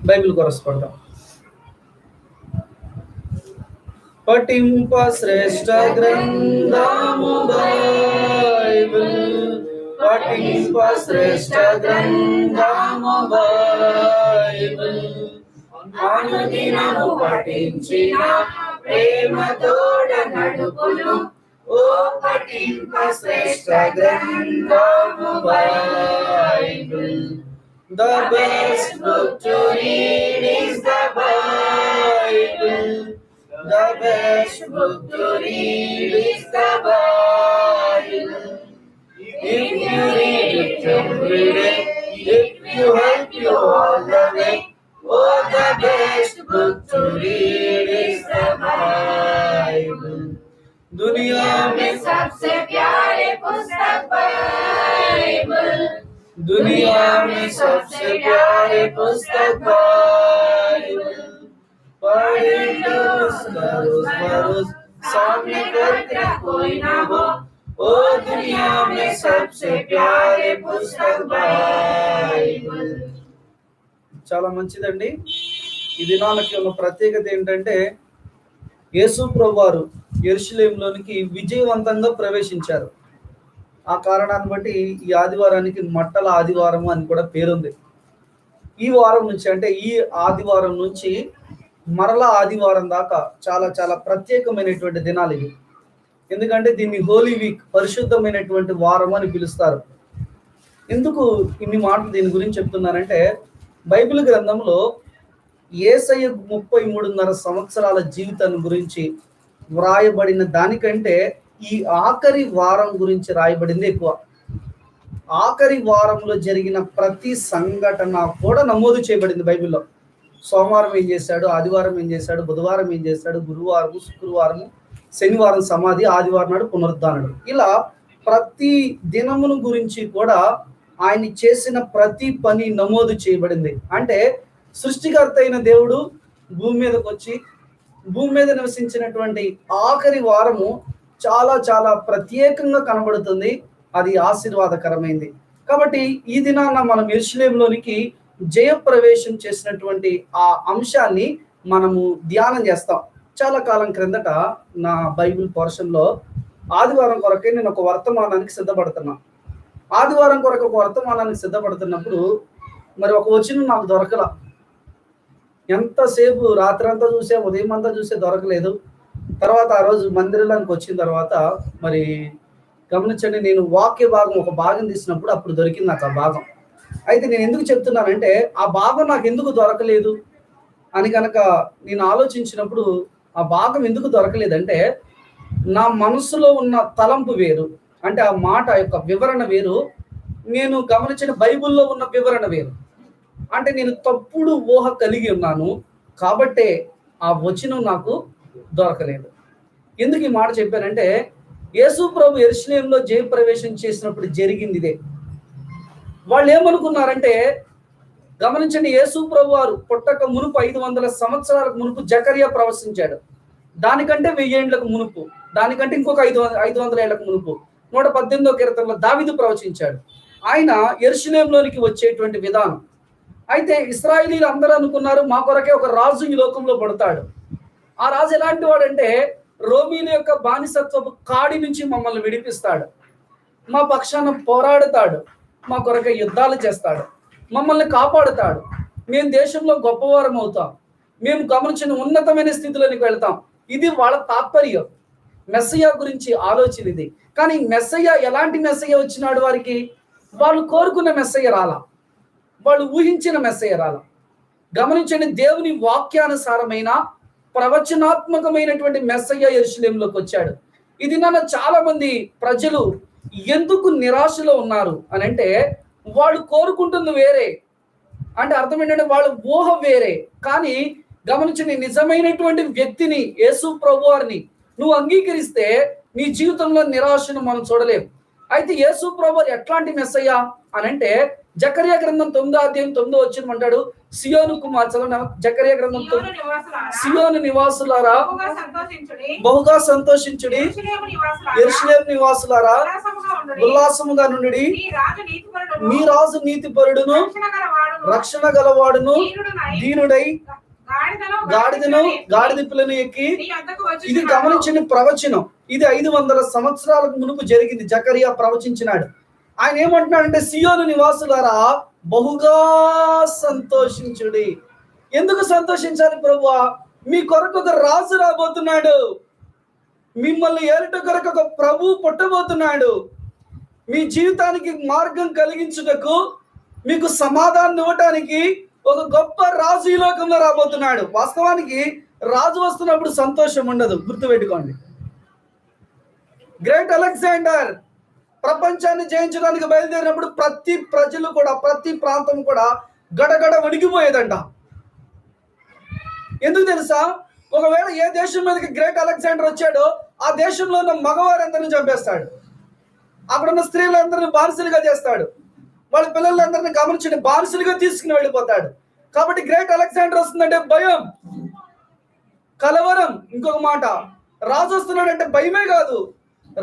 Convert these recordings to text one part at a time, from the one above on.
Bible కొరస్పడదాం. పఠింప శ్రేష్ఠ గ్రంథము Bible, పఠింప శ్రేష్ఠ గ్రంథము Bible, అనుదినము పఠించిన ప్రేమతోడ నడుపును, ఓ పఠింప శ్రేష్ఠ గ్రంథము Bible. The best book to read is the Bible. The best book to read is the Bible. If you read it every day, it will help you all the way. Oh, the best book to read is the Bible. दुनिया में सबसे प्यारे पुस्तक Bible, दुनिया में सबसे प्यारे पुस्तक बाइबल, पढ़े तो उसका रोज बरोज सामने करके कोई ना हो, ओ दुनिया में सबसे प्यारे पुस्तक बाइबल. చాలా మంచిదండి. ఈ దినాలకి ఉన్న ప్రత్యేకత ఏంటంటే యేసు ప్రభువారు యెరూషలేములోనికి విజయవంతంగా ప్రవేశించారు. ఆ కారణాన్ని బట్టి ఈ ఆదివారానికి మట్టల ఆదివారం అని కూడా పేరుంది. ఈ వారం నుంచి అంటే ఈ ఆదివారం నుంచి మరలా ఆదివారం దాకా చాలా చాలా ప్రత్యేకమైనటువంటి దినాలు ఇవి. ఎందుకంటే దీన్ని హోలీ వీక్, పరిశుద్ధమైనటువంటి వారం అని పిలుస్తారు. ఎందుకు ఇన్ని మాటలు దీని గురించి చెప్తున్నానంటే బైబిల్ గ్రంథంలో యేసయ్య 33.5 సంవత్సరాల జీవితాన్ని గురించి వ్రాయబడిన దానికంటే ఈ ఆఖరి వారం గురించి రాయబడింది ఎక్కువ. ఆఖరి వారంలో జరిగిన ప్రతి సంఘటన కూడా నమోదు చేయబడింది బైబిల్లో. సోమవారం ఏం చేశాడు, ఆదివారం ఏం చేశాడు, బుధవారం ఏం చేశాడు, గురువారం, శుక్రవారం, శనివారం సమాధి, ఆదివారం నాడు పునరుద్ధానుడు. ఇలా ప్రతి దినమును గురించి కూడా ఆయన చేసిన ప్రతి పని నమోదు చేయబడింది. అంటే సృష్టికర్త అయిన దేవుడు భూమి మీదకి వచ్చి భూమి మీద నివసించినటువంటి ఆఖరి వారము చాలా చాలా ప్రత్యేకంగా కనబడుతుంది. అది ఆశీర్వాదకరమైంది. కాబట్టి ఈ దినాన మనం యెరూషలేములోనికి జయప్రవేశం చేసినటువంటి ఆ అంశాన్ని మనము ధ్యానం చేస్తాం. చాలా కాలం క్రిందట నా బైబిల్ పోర్షన్లో ఆదివారం కొరకే నేను ఒక వర్తమానానికి సిద్ధపడుతున్నా. ఆదివారం కొరకు ఒక వర్తమానానికి సిద్ధపడుతున్నప్పుడు మరి ఒక వచనం నాకు దొరకల. ఎంతసేపు రాత్రంతా చూసే, ఉదయం అంతా చూసే దొరకలేదు. తర్వాత ఆ రోజు మందిరంలోకి వచ్చిన తర్వాత మరి గమనించండి, నేను వాక్య భాగం ఒక భాగం తీసినప్పుడు అప్పుడు దొరికింది నాకు ఆ భాగం. అయితే నేను ఎందుకు చెప్తున్నానంటే ఆ భాగం నాకు ఎందుకు దొరకలేదు అని కనుక నేను ఆలోచించినప్పుడు ఆ భాగం ఎందుకు దొరకలేదంటే నా మనసులో ఉన్న తలంపు వేరు, అంటే ఆ మాట యొక్క వివరణ వేరు, నేను గమనించిన బైబిల్లో ఉన్న వివరణ వేరు. అంటే నేను తప్పుడు ఊహ కలిగి ఉన్నాను కాబట్టే ఆ వచనం నాకు దొరకలేదు. ఎందుకు ఈ మాట చెప్పానంటే యేసు ప్రభు యెరూషలేములో జయప్రవేశం చేసినప్పుడు జరిగింది ఇదే. వాళ్ళు ఏమనుకున్నారంటే గమనించండి, యేసు ప్రభు వారు పుట్టక మునుపు 500 సంవత్సరాలకు మునుపు జకరియా ప్రవచించాడు. దానికంటే 1000 ఏళ్లకు మునుపు, దానికంటే ఇంకొక 500 ఏళ్లకు మునుపు 118వ కీర్తనలో దావీదు ప్రవచించాడు. ఆయన యెరూషలేములోనికి వచ్చేటువంటి విధానం. అయితే ఇశ్రాయేలీలు అందరూ అనుకున్నారు మా కొరకే ఒక రాజు ఈ లోకంలో పడతాడు. ఆ రాజు ఎలాంటి వాడంటే రోమీల యొక్క బానిసత్వపు కాడి నుంచి మమ్మల్ని విడిపిస్తాడు, మా పక్షాన పోరాడుతాడు, మా కొరకే యుద్ధాలు చేస్తాడు, మమ్మల్ని కాపాడుతాడు, మేము దేశంలో గొప్పవారం అవుతాం, మేము గమనించిన ఉన్నతమైన స్థితిలోనికి వెళ్తాం. ఇది వాళ్ళ తాత్పర్యం. మెస్సయ్య గురించి ఆలోచన ఇది. కానీ మెస్సయ్య ఎలాంటి మెస్సయ్య వచ్చినాడు వారికి? వాళ్ళు కోరుకున్న మెస్సయ్య రాలా, వాళ్ళు ఊహించిన మెస్సయ్య రాలా. గమనించండి, దేవుని వాక్యానుసారమైన ప్రవచనాత్మకమైనటువంటి మెస్సయ్య యెరూషలేములోకి వచ్చాడు. ఇది నన్ను చాలా మంది ప్రజలు ఎందుకు నిరాశలో ఉన్నారు అని అంటే వాళ్ళు కోరుకుంటుంది వేరే, అంటే అర్థం ఏంటంటే వాళ్ళ ఊహ వేరే. కానీ గమనించండి, నిజమైనటువంటి వ్యక్తిని యేసు ప్రభువారిని నువ్వు అంగీకరిస్తే నీ జీవితంలో నిరాశను మనం చూడలేం. అయితే యేసు ప్రభువారు ఎట్లాంటి మెస్సయ్య అని అంటే జకర్యా గ్రంథం 9:9 అంటాడు, సియోను కుమార్ చదవండి. జకర్యా గ్రంథం సియోను నివాసులారా బహుగా సంతోషించుడి, యెరూషలేము నివాసులారా ఉల్లాసముగా నుండి, మీ రాజు నీతిపరుడును రక్షణ గలవాడును దీనుడై గాడిద పిల్లను ఎక్కి. ఇది గమనించిన ప్రవచనం. ఇది 500 సంవత్సరాలకు మునుపు జరిగింది. జకర్యా ప్రవచించినాడు. ఆయన ఏమంటున్నాడంటే, సియోను నివాసులారా బహుగా సంతోషించుడి. ఎందుకు సంతోషించాలి ప్రభువా? మీ కొరకు ఒక రాజు రాబోతున్నాడు, మిమ్మల్ని ఏలుట కొరకు ఒక ప్రభు పుట్టబోతున్నాడు, మీ జీవితానికి మార్గం కలిగించుటకు, మీకు సమాధానం ఇవ్వటానికి ఒక గొప్ప రాజు ఈ లోకంలో రాబోతున్నాడు. వాస్తవానికి రాజు వస్తున్నప్పుడు సంతోషం ఉండదు, గుర్తుపెట్టుకోండి. గ్రేట్ అలెగ్జాండర్ ప్రపంచాన్ని జయించడానికి బయలుదేరినప్పుడు ప్రతి ప్రజలు కూడా, ప్రతి ప్రాంతం కూడా గడగడ వణికిపోయేదంట. ఎందుకు తెలుసా? ఒకవేళ ఏ దేశం మీదకి గ్రేట్ అలెగ్జాండర్ వచ్చాడో ఆ దేశంలో ఉన్న మగవారందరిని చంపేస్తాడు, అక్కడున్న స్త్రీలందరినీ బానిసలుగా చేస్తాడు, వాళ్ళ పిల్లలందరినీ గమనించి బానిసలుగా తీసుకుని వెళ్ళిపోతాడు. కాబట్టి గ్రేట్ అలెగ్జాండర్ వస్తుందంటే భయం, కలవరం. ఇంకొక మాట, రాజు వస్తున్నాడంటే భయమే కాదు,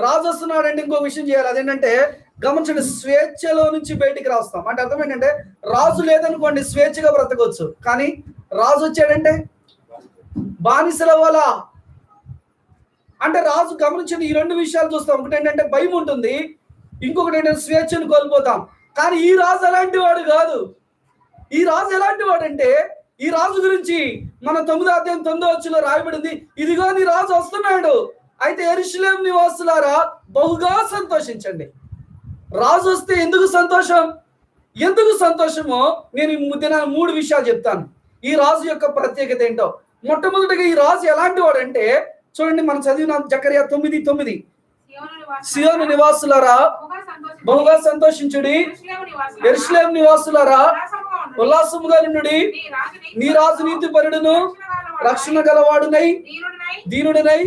రాజు వస్తున్నాడంటే ఇంకో విషయం చేయాలి. అదేంటంటే గమనించండి, స్వేచ్ఛలో నుంచి బయటికి రాస్తాం. అంటే అర్థం ఏంటంటే, రాజు లేదనుకోండి స్వేచ్ఛగా బ్రతకొచ్చు, కానీ రాజు వచ్చాడంటే బానిసల వల్ల. అంటే రాజు గమనించండి, ఈ 2 విషయాలు చూస్తాం. ఒకటి ఏంటంటే భయం ఉంటుంది, ఇంకొకటి ఏంటంటే స్వేచ్ఛను కోల్పోతాం. కానీ ఈ రాజు అలాంటి వాడు కాదు. ఈ రాజు ఎలాంటి వాడంటే, ఈ రాజు గురించి మన 9:9 రాయబడింది, ఇదిగో నీ రాజు వస్తున్నాడు. అయితే యెరూషలేము నివాసులారా బహుగా సంతోషించండి. రాజు వస్తే ఎందుకు సంతోషం? ఎందుకు సంతోషమో నేను ఈ 3 విషయాలు చెప్తాను. ఈ రాజు యొక్క ప్రత్యేకత ఏంటో. మొట్టమొదటిగా ఈ రాజు ఎలాంటి వాడంటే, చూడండి, మనం చదివిన జకర్యా 9:9, సియోను నివాసులారా బహుగా సంతోషించుడి, యెరూషలేము నివాసులారా ఉల్లాసముగా నుండి, నీ రాజు నీతిపరుడును రక్షణ గలవాడునై దీనుడనై.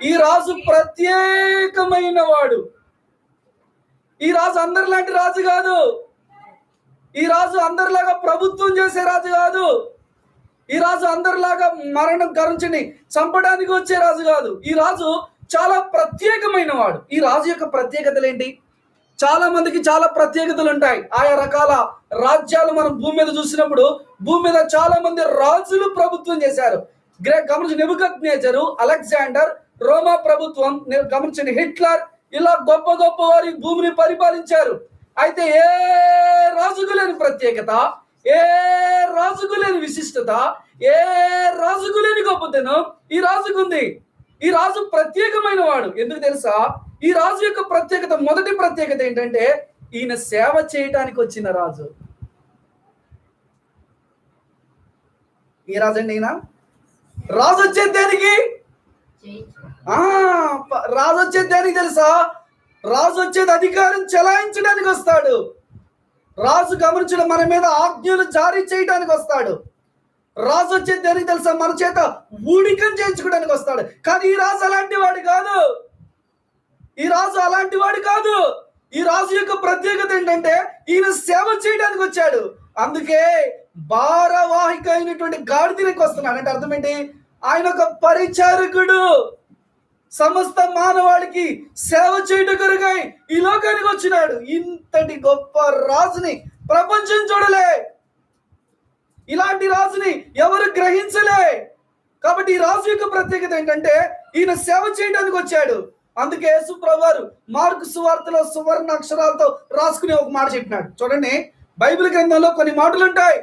ఈ రాజు ప్రత్యేకమైన వాడు. ఈ రాజు అందరిలాంటి రాజు కాదు. ఈ రాజు అందరిలాగా ప్రభుత్వం చేసే రాజు కాదు. ఈ రాజు అందరిలాగా మరణం కరుంచని చంపడానికి వచ్చే రాజు కాదు. ఈ రాజు చాలా ప్రత్యేకమైన వాడు. ఈ రాజు యొక్క ప్రత్యేకతలు ఏంటి? చాలా మందికి చాలా ప్రత్యేకతలు ఉంటాయి. ఆయా రకాల రాజ్యాలు మనం భూమి మీద చూసినప్పుడు, భూమి మీద చాలా మంది రాజులు ప్రభుత్వం చేశారు. గమనించి నెబుకద్నెజరు, అలెగ్జాండర్, రోమా ప్రభుత్వం, గమనించండి హిట్లర్, ఇలా గొప్ప గొప్ప వారి భూమిని పరిపాలించారు. అయితే ఏ రాజుకు లేని ప్రత్యేకత, ఏ రాజుకు లేని విశిష్టత, ఏ రాజుకు లేని గొప్పతనం ఈ రాజుకు ఉంది. ఈ రాజు ప్రత్యేకమైన వాడు. ఎందుకు తెలుసా? ఈ రాజు యొక్క ప్రత్యేకత, మొదటి ప్రత్యేకత ఏంటంటే, ఈయన సేవ చేయటానికి వచ్చిన రాజు. ఈ రాజు అండి ఈయన. రాజు వచ్చేది దేనికి? రాజు వచ్చేది దేనికి తెలుసా? రాజు వచ్చేది అధికారం చెలాయించడానికి వస్తాడు. రాజు గమనించడం, మన మీద ఆజ్ఞలు జారీ చేయడానికి వస్తాడు. రాజు వచ్చేది దేనికి తెలుసా? మన చేత ఊడికం చేయించుకోవడానికి వస్తాడు. కానీ ఈ రాజు అలాంటి వాడు కాదు. ఈ రాజు అలాంటి వాడు కాదు. ఈ రాజు యొక్క ప్రత్యేకత ఏంటంటే, ఈయన సేవ చేయడానికి వచ్చాడు. అందుకే భారవాహిక అయినటువంటి గాడిదకి వస్తున్నాడు. అంటే అర్థం ఏంటి? ఆయన ఒక పరిచారకుడు. సమస్త మానవాళికి సేవ చేయడం కొరకై ఈ లోకానికి వచ్చినాడు. ఇంతటి గొప్ప రాజుని ప్రపంచం చూడలే. ఇలాంటి రాజుని ఎవరు గ్రహించలే. కాబట్టి ఈ రాజు యొక్క ప్రత్యేకత ఏంటంటే, ఈయన సేవ చేయడానికి వచ్చాడు. అందుకే యేసు ప్రభువారు మార్కు సువార్తలో సువర్ణ అక్షరాలతో రాసుకుని ఒక మాట చెప్పినాడు. చూడండి, బైబిల్ గ్రంథంలో కొన్ని మాటలు ఉంటాయి.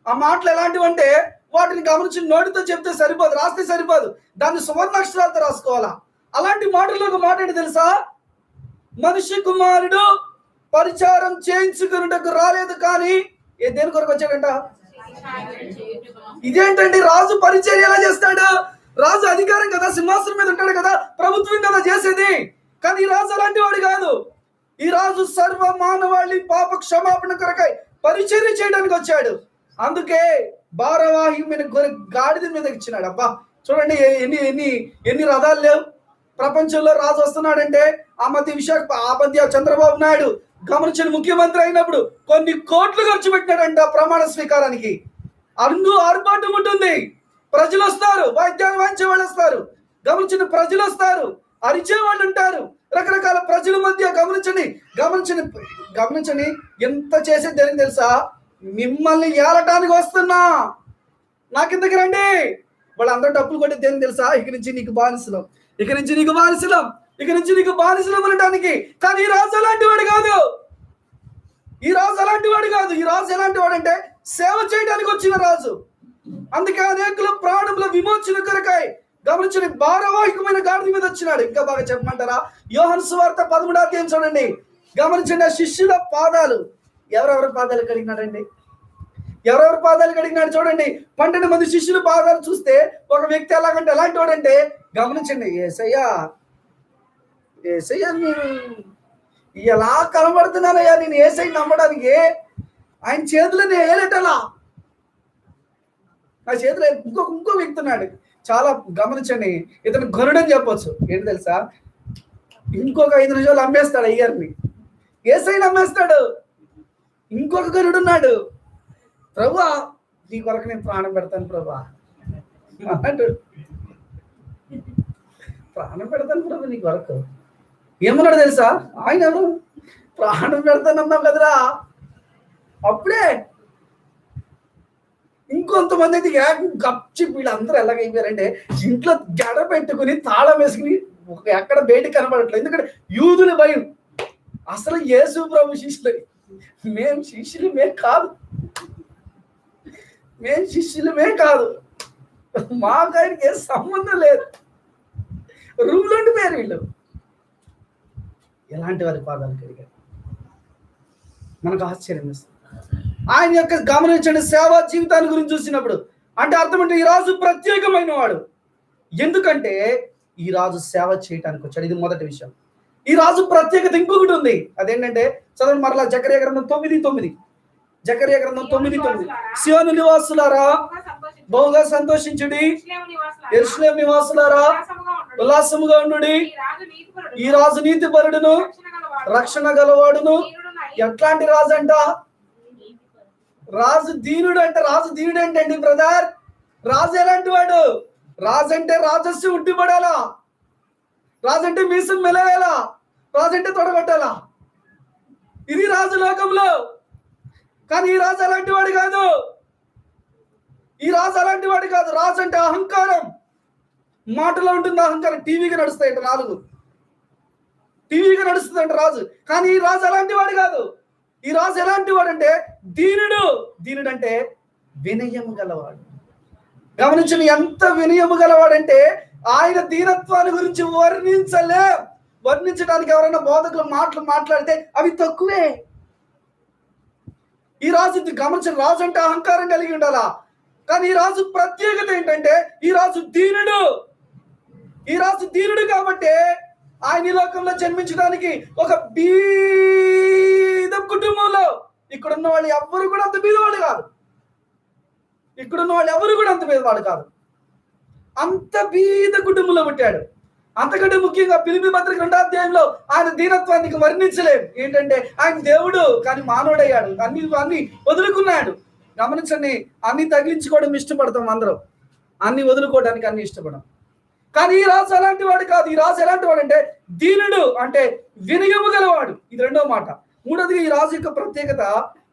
ఆ మాటలు ఎలాంటివంటే, వాటిని గమనించి నోటితో చెప్తే సరిపోదు, రాస్తే సరిపోదు, దాన్ని సువర్ణ అక్షరాలతో రాసుకోవాలా. అలాంటి మాటల్లో ఒక మాట ఏంటి తెలుసా? మనిషి కుమారుడు పరిచారం చేయించుకున్నటకు రాలేదు, కానీ దేని కొరకు వచ్చాడంట? ఇదేంటండి? రాజు పరిచర్య ఎలా చేస్తాడు? రాజు అధికారం కదా, సింహాసనం మీద ఉంటాడు కదా, ప్రభుత్వం కదా చేసేది. కానీ ఈ రాజు అలాంటి వాడు కాదు. ఈ రాజు సర్వ మానవాళి పాప క్షమాపణ కొరకై పరిచర్య చేయడానికి వచ్చాడు. అందుకే భారవాహి మీద గాడిద మీద ఇచ్చినాడు. అబ్బా చూడండి, ఎన్ని రథాలు లేవు ప్రపంచంలో. రాజు వస్తున్నాడంటే ఆ మధ్య చంద్రబాబు నాయుడు గమనించిన ముఖ్యమంత్రి అయినప్పుడు కొన్ని కోట్లు ఖర్చు పెట్టాడంట ప్రమాణ స్వీకారానికి. ఆర్భాటం ఉంటుంది, ప్రజలు వస్తారు, వాయిద్యాలు వాయించే వాళ్ళు వస్తారు, గమనించిన ప్రజలు వస్తారు, అరిచే వాళ్ళు ఉంటారు, రకరకాల ప్రజల మధ్య గమనించని ఎంత చేసేది ఏం తెలుసా? మిమ్మల్ని ఏలటానికి వస్తున్నా, నా కిందకి రండి. వాళ్ళందరూ డబ్బులు కొట్టేది ఏం తెలుసా? ఇక నుంచి నీకు బానిసలం, ఇక నుంచి నీకు బానిసలం, ఇక నుంచి నీకు బానిసలం అనటానికి. కానీ ఈ రాజు అలాంటి వాడు కాదు. ఈ రాజు అలాంటి వాడు కాదు. ఈ రాజు ఎలాంటి వాడు అంటే సేవ చేయడానికి వచ్చిన రాజు. అందుకే అనేకుల ప్రాణముల విమోచన కొరకై గమనించిన భారవాహికమైన గాడిద మీద వచ్చినాడు. ఇంకా బాగా చెప్పమంటారా? యోహాను సువార్త 13వ అధ్యాయం చూడండి. గమనించండి, శిష్యుల పాదాలు ఎవరెవరి పాదాలు కడిగినాడండి? ఎవరెవరి పాదాలు కడిగినాడు చూడండి. 12 మంది శిష్యుల పాదాలు చూస్తే ఒక వ్యక్తి ఎలాంటి వాడంటే గమనించండి, ఏసయ్యా నేను ఎలా కనబడుతున్నానయ్యా, నేను ఏసై నమ్మడానికి ఆయన చేతులు నేను ఏలేటలా, నా చేతిలో ఇంకో వ్యక్తి ఉన్నాడు. చాలా గమనించండి, ఇతను గరుడని చెప్పొచ్చు. ఏంటి తెలుసా? ఇంకొక 5 నిమిషాలు అమ్మేస్తాడు అయ్యారిని, ఏసైని అమ్మేస్తాడు. ఇంకొక గరుడు ఉన్నాడు, ప్రభువా నీ కొరకు నేను ప్రాణం పెడతాను ప్రభువా అన్నాడు. ప్రాణం పెడతాను ప్రభు నీ కొరకు. ఏమన్నాడు తెలుసా? ఆయన ఎవరు? ప్రాణం పెడతానన్నావు కదరా. అప్పుడే ఇంకొంతమంది అయితే గప్చి వీళ్ళందరూ ఎలాగైపోయారంటే ఇంట్లో గడ పెట్టుకుని తాళం వేసుకుని ఎక్కడ బయట కనబడట్లేదు. ఎందుకంటే యూదుల భయం. అసలు యేసు ప్రభు శిష్యులు, మేము శిష్యులమే కాదు, మాకు ఆయనకి ఏ సంబంధం లేదు, రూమ్లో ఉండిపోయారు వీళ్ళు. ఎలాంటి వారి పాదాలు కడిగారు? మనకు ఆశ్చర్యం వేస్తుంది. ఆయన యొక్క గమనించండి సేవా జీవితాన్ని గురించి చూసినప్పుడు అంటే అర్థం అంటే ఈ రాజు ప్రత్యేకమైన వాడు. ఎందుకంటే ఈ రాజు సేవ చేయడానికి వచ్చాడు. ఇది మొదటి విషయం. ఈ రాజు ప్రత్యేకత ఇంకొకటి ఉంది. అదేంటంటే చదవండి మరలా జకర్యా గ్రంథం 9:9. జకర్యా గ్రంథం 9:9. సియోను నివాసులారా బహుగా సంతోషించుడి, యెరూషలేము నివాసులారా ఉల్లాసముగా ఉండుడి. ఈ రాజు నీతిపరుడును రక్షణ గలవాడును. ఎట్లాంటి రాజు అంట? రాజు దీనుడు అంట. రాజు దీనుడు ఏంటండి బ్రదర్? రాజు ఎలాంటి వాడు? రాజు అంటే రాజస్సు ఉట్టిపడాలా, రాజు అంటే మీసం మెలవేలా, రాజు అంటే తొడగొట్టాలా. ఇది రాజు లోకంలో. కానీ ఈ రాజు అలాంటి వాడు కాదు. రాజు అంటే అహంకారం. మాటలో ఉంటుంది అహంకారం. టీవీగా నడుస్తాయంట 4 టీవీగా నడుస్తుందంట రాజు. కానీ ఈ రాజు అలాంటి వాడు కాదు. ఈ రాజు ఎలాంటి వాడు అంటే దీనుడు అంటే వినయము గలవాడు. గమనించండి, ఎంత వినయము గలవాడంటే ఆయన దీనత్వాన్ని గురించి వర్ణించడానికి ఎవరైనా బోధకులు మాట్లాడితే అవి తక్కువే. ఈ రాజు గమనించండి, రాజు అంటే అహంకారం కలిగి ఉండాలా. కానీ ఈ రాజు ప్రత్యేకత ఏంటంటే ఈ రాజు దీనుడు కాబట్టి ఆయన ఈ లోకంలో జన్మించడానికి ఒక బీద కుటుంబంలో ఇక్కడున్న వాళ్ళు ఎవరు కూడా అంత బీదవాడు కాదు. అంత బీద కుటుంబంలో పుట్టాడు. అంతకంటే ముఖ్యంగా ఫిలిప్పీ పత్రిక 2వ అధ్యాయంలో ఆయన దీనత్వానికి వర్ణించలేము. ఏంటంటే ఆయన దేవుడు కానీ మానవుడయ్యాడు, అన్ని వదులుకున్నాడు. గమనించండి, అన్ని తగిలించుకోవడం ఇష్టపడతాం అందరం, అన్ని వదులుకోవడానికి అన్ని ఇష్టపడం. కానీ ఈ రాజు అలాంటి వాడు కాదు. ఈ రాజు ఎలాంటి వాడు అంటే దీనుడు అంటే వినయము గలవాడు. ఇది 2వ మాట. 3వది ఈ రాజు యొక్క ప్రత్యేకత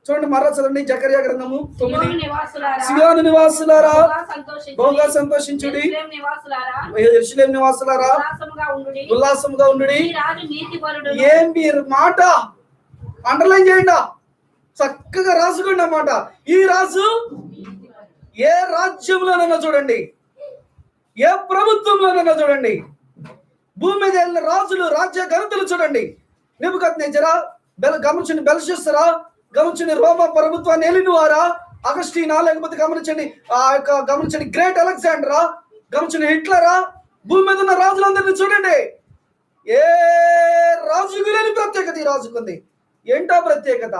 చూడండి, మరలా చదవండి. జకర్యా గ్రంథము 9. సియోను నివాసులారా బహుగా సంతోషించుడి, యెరూషలేము నివాసులారా ఉల్లాసముగా ఉండుడి. ఏం మీరు మాట అండర్లైన్ చేయండి, చక్కగా రాసుకోండి అన్నమాట. ఈ రాజు ఏ రాజ్యంలోనైనా చూడండి, ఏ ప్రభుత్వంలోనైనా చూడండి, భూమి మీద వెళ్ళిన రాజులు రాజ్య ఘనతలు చూడండి. నెబుకద్నెజరా, గమనించండి బెల్షస్సరా, గమనించండి రోమా ప్రభుత్వాన్ని ఏలిన వారా, అగస్టీనా, లేకపోతే గమనించండి గ్రేట్ అలెగ్జాండరా, గమనించండి హిట్లరా, భూమి మీద ఉన్న రాజులందరినీ చూడండి. ఏ రాజుకు లేని ప్రత్యేకత ఈ రాజుకుంది. ఏంటో ప్రత్యేకత?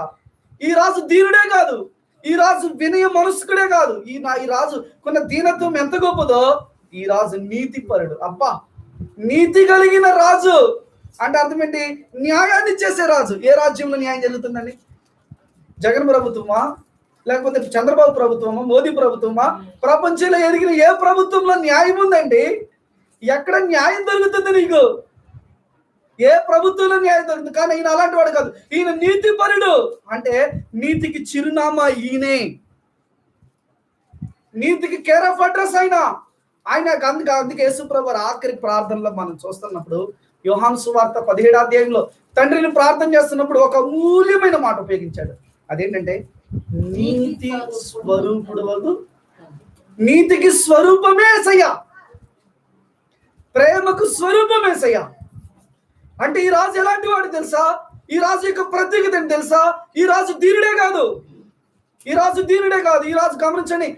ఈ రాజు దీనుడే కాదు, ఈ రాజు వినయ మనస్కుడే కాదు. ఈ రాజు కొన్న దీనత్వం ఎంత గొప్పదో, ఈ రాజు నీతిపరుడు. అబ్బా, నీతి కలిగిన రాజు. అంటే అర్థం ఏంటి? న్యాయాన్ని ఇచ్చేసే రాజు. ఏ రాజ్యంలో న్యాయం జరుగుతుందండి? జగన్ ప్రభుత్వమా, లేకపోతే చంద్రబాబు ప్రభుత్వమా, మోదీ ప్రభుత్వమా? ప్రపంచంలో ఎదిగిన ఏ ప్రభుత్వంలో న్యాయం ఉందండి? ఎక్కడ న్యాయం దొరుకుతుంది నీకు? ఏ ప్రభుత్వంలో న్యాయం దొరుకుతుంది? కానీ ఈయన అలాంటి వాడు కాదు. ఈయన నీతిపరుడు. అంటే నీతికి చిరునామా ఈయనే, నీతికి కేర్ ఆఫ్ అడ్రస్ ఆయన అందుకే యేసుప్రభు ఆఖరి ప్రార్థనలో మనం చూస్తున్నప్పుడు యోహాను సువార్త 17వ అధ్యాయంలో తండ్రిని ప్రార్థన చేస్తున్నప్పుడు ఒక మూల్యమైన మాట ఉపయోగించాడు. అదేంటంటే నీతి స్వరూపుడు, నీతికి స్వరూపమే యేసయ్య, ప్రేమకు స్వరూపమే యేసయ్య. అంటే ఈ రాజు ఎలాంటి వాడు తెలుసా? ఈ రాజు యొక్క ప్రత్యేకత ఏంటి తెలుసా? ఈ రాజు దీనుడే కాదు, ఈ రాజు గమనించండి,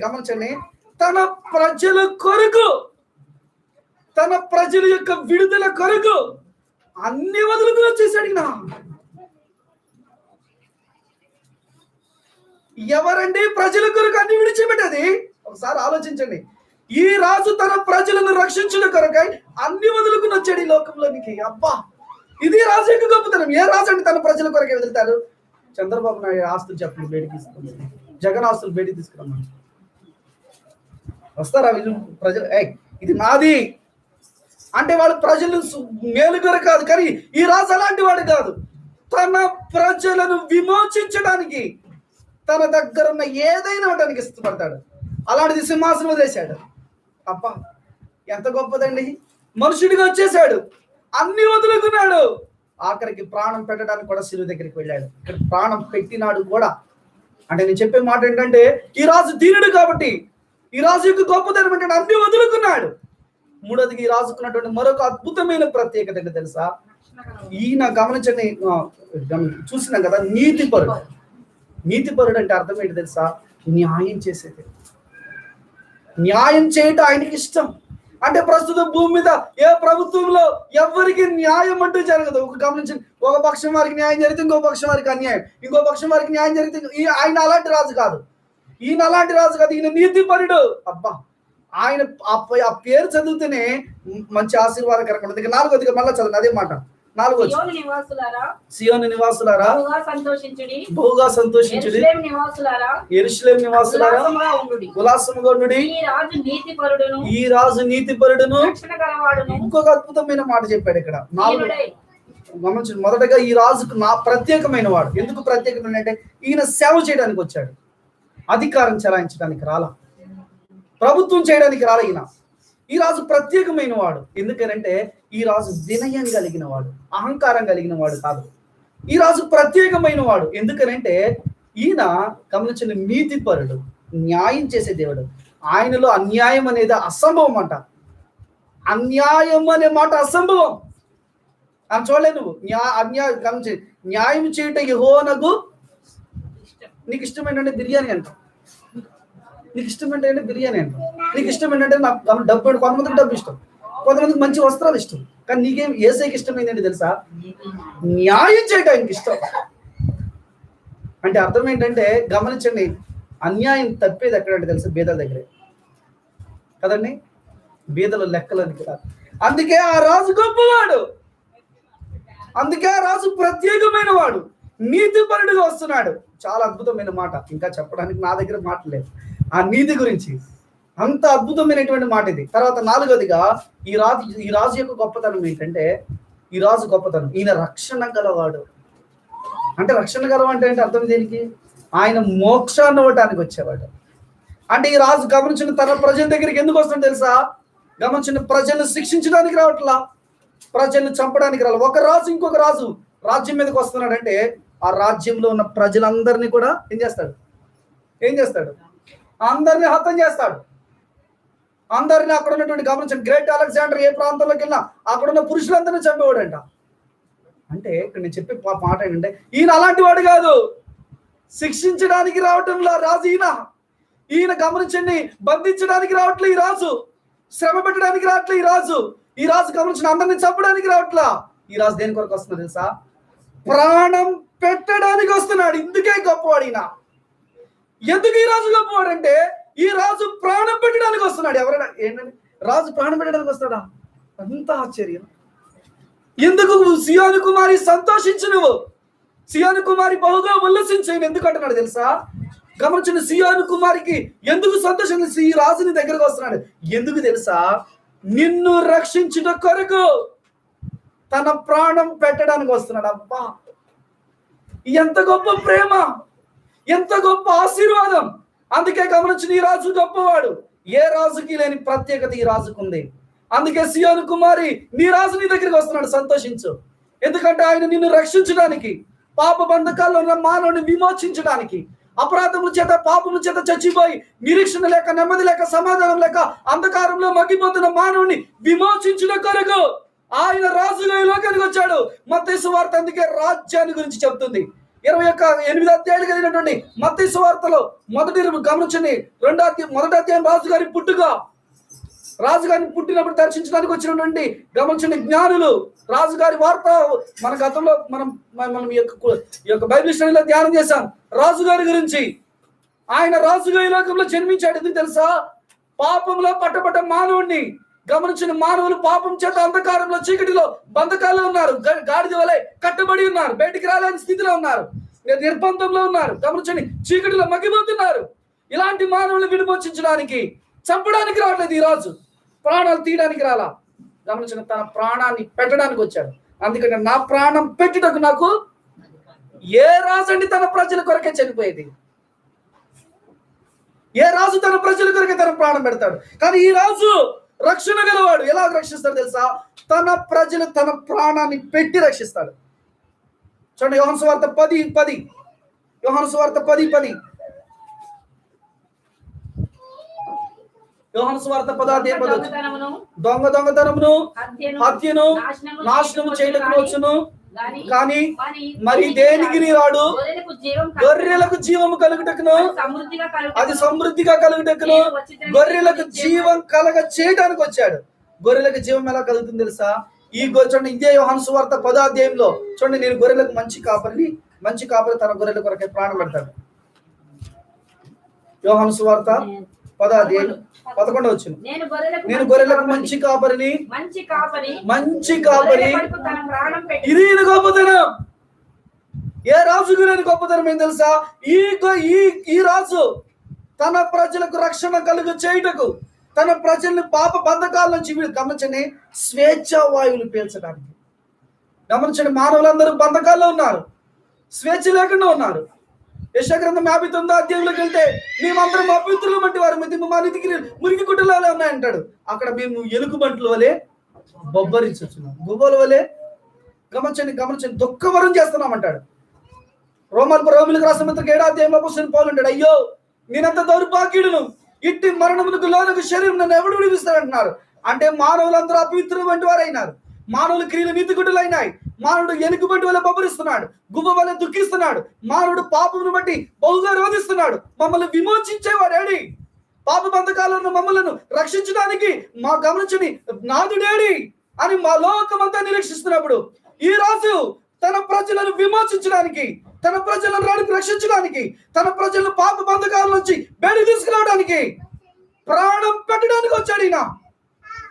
గమనించండి, తన ప్రజల కొరకు, తన ప్రజల యొక్క విడుదల కొరకు అన్ని వదులుకుని వచ్చేసాడు. ఎవరండి ప్రజల కొరకు అన్ని విడిచిపెట్టేది? ఒకసారి ఆలోచించండి. ఈ రాజు తన ప్రజలను రక్షించిన కొరకై అన్ని వదులుకుని వచ్చాడు ఈ లోకంలోనికి. అబ్బా, ఇది రాజు యొక్క గొప్పతనం. ఏ రాజు అంటే తన ప్రజల కొరకే వదులుతారు? చంద్రబాబు నాయుడు ఆస్తులు చెప్పండి బయటికి తీసుకున్నాం, జగన్ ఆస్తులు బయటికి తీసుకున్నాం. వస్తారా వీళ్ళు ప్రజలు? ఇది నాది అంటే వాళ్ళు ప్రజలు మేలు కొరకు కాదు. కానీ ఈ రాజు అలాంటి వాడు కాదు. తన ప్రజలను విమోచించడానికి తన దగ్గర ఉన్న ఏదైనా అవడానికి ఇష్టపడతాడు. అలాంటిది సింహాసనం వదిలేశాడు. అబ్బా, ఎంత గొప్పదండి! మనుషుడిగా వచ్చేసాడు, అన్ని వదులుకున్నాడు, ఆఖరికి ప్రాణం పెట్టడానికి కూడా శిలువ దగ్గరికి వెళ్ళాడు. ఇక్కడ ప్రాణం పెట్టినాడు కూడా. అంటే నేను చెప్పే మాట ఏంటంటే ఈ రాజు దీనుడు కాబట్టి, ఈ రాజు యొక్క గొప్పతనం ఏంటంటే అన్ని వదులుకున్నాడు. మూడోదికి ఈ రాజుకున్నటువంటి మరొక అద్భుతమైన ప్రత్యేకత ఏంటో తెలుసా? ఈయన గమనించండి, చూసినాం కదా, నీతిపరుడు. నీతిపరుడు అంటే అర్థం ఏంటి తెలుసా? న్యాయం చేసేది. న్యాయం చేయటం ఆయనకి ఇష్టం. అంటే ప్రస్తుత భూమి మీద ఏ ప్రభుత్వంలో ఎవరికి న్యాయం అంటూ జరగదు. గమనించండి, ఒక పక్షం వారికి న్యాయం జరిగితే ఇంకో పక్షం వారికి అన్యాయం, ఇంకో పక్షం వారికి న్యాయం జరిగితే ఆయన అలాంటి రాజు కాదు. ఈయన నీతిపరుడు. అబ్బా, ఆయన ఆ పేరు చదివితేనే మంచి ఆశీర్వాదకరంగా ఉంటుంది. 4వదిగా మళ్ళీ చదవండి అదే మాట. 4వది, సియోను నివాసులారా బహుగా సంతోషించుడి, యెరూషలేము నివాసులారా ఉల్లాసముగా ఉండుడి, ఈ రాజు నీతిపరుడును. ఇంకొక అద్భుతమైన మాట చెప్పాడు ఇక్కడ. 4 గమనించండి. మొదటగా ఈ రాజుకు ప్రత్యేకమైన వాడు. ఎందుకు ప్రత్యేకమైన అంటే ఈయన సేవ చేయడానికి వచ్చాడు, అధికారం చెలాయించడానికి రాలా, ప్రభుత్వం చేయడానికి రాలా. ఈ రాజు ప్రత్యేకమైన వాడు. ఎందుకనంటే ఈ రాజు వినయం కలిగిన వాడు, అహంకారం కలిగిన వాడు కాదు. ఈ రాజు ప్రత్యేకమైన వాడు. ఎందుకనంటే ఈయన గమనించిన నీతిపరుడు, న్యాయం చేసే దేవుడు. ఆయనలో అన్యాయం అనేది అసంభవం అంట. అన్యాయం అనే మాట అసంభవం. అని చూడలే నువ్వు. గమనించి న్యాయం చేయటం యెహోవాకు నీకు ఇష్టం ఏంటంటే బిర్యానీ అంట, నీకు ఇష్టం ఏంటంటే బిర్యానీ అంట, నీకు ఇష్టం ఏంటంటే నాకు డబ్బు. కొంతమందికి డబ్బు ఇష్టం, కొంతమందికి మంచి వస్త్రాలు ఇష్టం. కానీ నీకేం యేసయ్యకి ఇష్టం ఏంటంటే తెలుసా? న్యాయం చేయటం ఆయనకి ఇష్టం. అంటే అర్థం ఏంటంటే గమనించండి, అన్యాయం తప్పేది ఎక్కడంటే తెలుసా? బీదల దగ్గరే కదండి. బీదల లెక్కలకి కాదు. అందుకే ఆ రాజు గొప్పవాడు, అందుకే ఆ రాజు ప్రత్యేకమైన వాడు, నీతిపరుడుగా వస్తున్నాడు. చాలా అద్భుతమైన మాట. ఇంకా చెప్పడానికి నా దగ్గర మాట లేదు ఆ నీతి గురించి. అంత అద్భుతమైనటువంటి మాట ఇది. తర్వాత 4వదిగా ఈ రాజు యొక్క గొప్పతనం ఏంటంటే, ఈ రాజు గొప్పతనం ఈయన రక్షణ గలవాడు. అంటే రక్షణ గలవాడు అంటే అర్థం దేనికి? ఆయన మోక్షాన్ని ఇవ్వడానికి వచ్చేవాడు. అంటే ఈ రాజు గమనించిన తన ప్రజల దగ్గరికి ఎందుకు వస్తుందో తెలుసా? గమనించిన ప్రజలను శిక్షించడానికి రావట్లా, ప్రజలను చంపడానికి రావాలి. ఒక రాజు ఇంకొక రాజు రాజ్యం మీదకి వస్తున్నాడంటే ఆ రాజ్యంలో ఉన్న ప్రజలందరినీ కూడా ఏం చేస్తాడు? అందరినీ హతం చేస్తాడు. అందరినీ అక్కడ ఉన్నటువంటి గమనించండి, గ్రేట్ అలెగ్జాండర్ ఏ ప్రాంతంలోకి వెళ్ళినా అక్కడ ఉన్న పురుషులందరినీ చంపేవాడంట. అంటే ఇక్కడ నేను చెప్పే మాట ఏంటంటే ఈయన అలాంటి వాడు కాదు. శిక్షించడానికి రావటంలో రాజు ఈయన గమనించండి, బంధించడానికి రావట్లే ఈ రాజు, శ్రమ పెట్టడానికి రావట్లే ఈ రాజు గమనించండి, అందరినీ చంపడానికి రావట్లా. ఈ రాజు దేని కొరకు వస్తున్నాడు తెలుసా? ప్రాణం పెట్టడానికి వస్తున్నాడు. ఇందుకే గొప్పవాడు ఈయన. ఎందుకు ఈ రాజు గొప్పవాడు అంటే ఈ రాజు ప్రాణం పెట్టడానికి వస్తున్నాడు. ఎవరైనా ఏంటంటే రాజు ప్రాణం పెట్టడానికి వస్తాడా? అంత ఆశ్చర్యం. ఎందుకు సియోను కుమారి సంతోషించు, నువ్వు సియోను కుమారి బహుగా ఉల్లసించు. ఎందుకు అంటున్నాడు తెలుసా? గమనించిన సియోను కుమారికి ఎందుకు సంతోషం? ఈ రాజుని దగ్గరకు వస్తున్నాడు. ఎందుకు తెలుసా? నిన్ను రక్షించుట కొరకు తన ప్రాణం పెట్టడానికి వస్తున్నాడు. అబ్బా, ఎంత గొప్ప ప్రేమ, ఎంత గొప్ప ఆశీర్వాదం. అందుకే గమనించిన ఈ రాజు గొప్పవాడు. ఏ రాజుకి లేని ప్రత్యేకత ఈ రాజుకు ఉంది. అందుకే సియోను కుమారి, నీ రాజు నీ దగ్గరికి వస్తున్నాడు, సంతోషించు. ఎందుకంటే ఆయన నిన్ను రక్షించడానికి, పాప బంధకాల్లో ఉన్న మానవుని విమోచించడానికి, అపరాధముల చేత పాపముల చేత చచ్చిపోయి నిరీక్షణ లేక, నెమ్మది లేక, సమాధానం లేక అంధకారంలో మగ్గిపోతున్న మానవుని విమోచించడం కొరకు ఆయన రాజుగా ఈ లోకానికి వచ్చాడు. మత్తయి సువార్త అందుకే రాజ్యాన్ని గురించి చెప్తుంది. 21 అధ్యాయాలు కలిగినటువంటి మత్తయి సువార్తలో మొదటి గమనించండి, మొదటి అధ్యాయం రాజుగారి పుట్టుక. రాజుగారిని పుట్టినప్పుడు దర్శించడానికి వచ్చినటువంటి గమనించండి జ్ఞానులు రాజుగారి వార్త. మన గతంలో మనం ఈ యొక్క బైబిల్ స్టడీలో ధ్యానం చేశాం రాజుగారి గురించి. ఆయన రాజుగా ఈ లోకంలో జన్మించాడు. ఎందుకు తెలుసా? పాపంలో పట్టబడ్డ మానవుడిని గమనించిన మానవులు పాపం చేత అంధకారంలో చీకటిలో బంధకాల్లో ఉన్నారు, గాడిద వలె కట్టబడి ఉన్నారు, బయటికి రాలేని స్థితిలో ఉన్నారు, నిర్బంధంలో ఉన్నారు, గమనించండి చీకటిలో మగ్గిపోతున్నారు. ఇలాంటి మానవులను విమోచించడానికి, చంపడానికి రావట్లేదు ఈ రాజు, ప్రాణాలు తీయడానికి రాలా. గమనించిన తన ప్రాణాన్ని పెట్టడానికి వచ్చాడు. అందుకని నా ప్రాణం పెట్టుటకు నాకు ఏ రాజు అండి తన ప్రజల కొరకే చనిపోయేది? ఏ రాజు తన ప్రజల కొరకే తన ప్రాణం పెడతాడు? కానీ ఈ రాజు రక్షణ గలవాడు. ఎలా రక్షిస్తాడు తెలుసా? తన ప్రజలు తన ప్రాణాన్ని పెట్టి రక్షిస్తాడు. చూడండి యోహాను సువార్త 10:10. యోహాను సువార్త 10:10. యోహాను సువార్త 10:10. దొంగతనమును హత్యను నాశనము చేయడానికి వచ్చును, కానీ మరి దేనికి రాడు? గొర్రెలకు జీవము కలుగుటకును, అది సమృద్ధిగా కలుగుటకును, గొర్రెలకు జీవం కలగ చేయడానికి వచ్చాడు. గొర్రెలకు జీవం ఎలా కలుగుతుంది తెలుసా? చూడండి ఇదే యోహాను సువార్త 10వ అధ్యాయంలో చూడండి, నేను గొర్రెలకు మంచి కాపరిని, మంచి కాపరి తన గొర్రెల కొరకే ప్రాణం పెడతాడు. యోహాను సువార్త 10వ అధ్యాయం 11వ వచనం. నేను గొర్రెలకు మంచి కాపరిని, మంచి కాపరి. ఇది గొప్పతనం. ఏ రాజుకు లేని గొప్పతనం ఏం తెలుసా? ఈ రాజు తన ప్రజలకు రక్షణ కలుగు చేయుటకు, తన ప్రజల్ని పాప బంధకాల నుంచి గమనించండి స్వేచ్ఛ వాయువులు పీల్చడానికి. గమనించండి మానవులందరూ బంధకాల్లో ఉన్నారు, స్వేచ్ఛ లేకుండా ఉన్నారు. యెషయా గ్రంథం 59వ అధ్యాయంలోకి వెళ్తే మేమందరం అపవిత్రులు వంటి వారు, మా నీతికి మురికి గుడ్డలు ఉన్నాయంటాడు. అక్కడ మేము ఎలుగుబంట్ల వలె బొబ్బరించున్నాం, గువ్వల వలె గమనించండి దుఃఖవరం చేస్తున్నాం అంటాడు. రోమిలకు రాసిన పత్రిక 7వ అధ్యాయంలో అపోస్తలుడైన పౌలు అంటాడు, అయ్యో నేనంత దౌర్భాగ్యుడును, ఇట్టి మరణమునకు లోనకు శరీరం నన్ను ఎవడు విడిపిస్తాడంటున్నారు. అంటే మానవులందరూ అపవిత్రులు వంటి వారు అయినారు, మానవుల క్రియలు నీతి గుడ్డలు అయినాయి. మానవుడు ఎలుగుబంటి వల్ల బొబ్బరిస్తున్నాడు, గువ్వ వల్ల దుఃఖిస్తున్నాడు. మానవుడు పాపమును బట్టి బహుగా రోధిస్తున్నాడు. మమ్మల్ని విమోచించేవాడేడి? పాప బంధకాలను మమ్మల్ని రక్షించడానికి మా గమనించని నాదుడేడి అని మా లోకమంతా నిరీక్షిస్తున్నప్పుడు ఈ రాజు తన ప్రజలను విమోచించడానికి, తన ప్రజలను రక్షించడానికి, తన ప్రజలను పాప బంధకాల నుంచి బయట తీసుకురావడానికి ప్రాణం పెట్టడానికి వచ్చాడు. ఈయన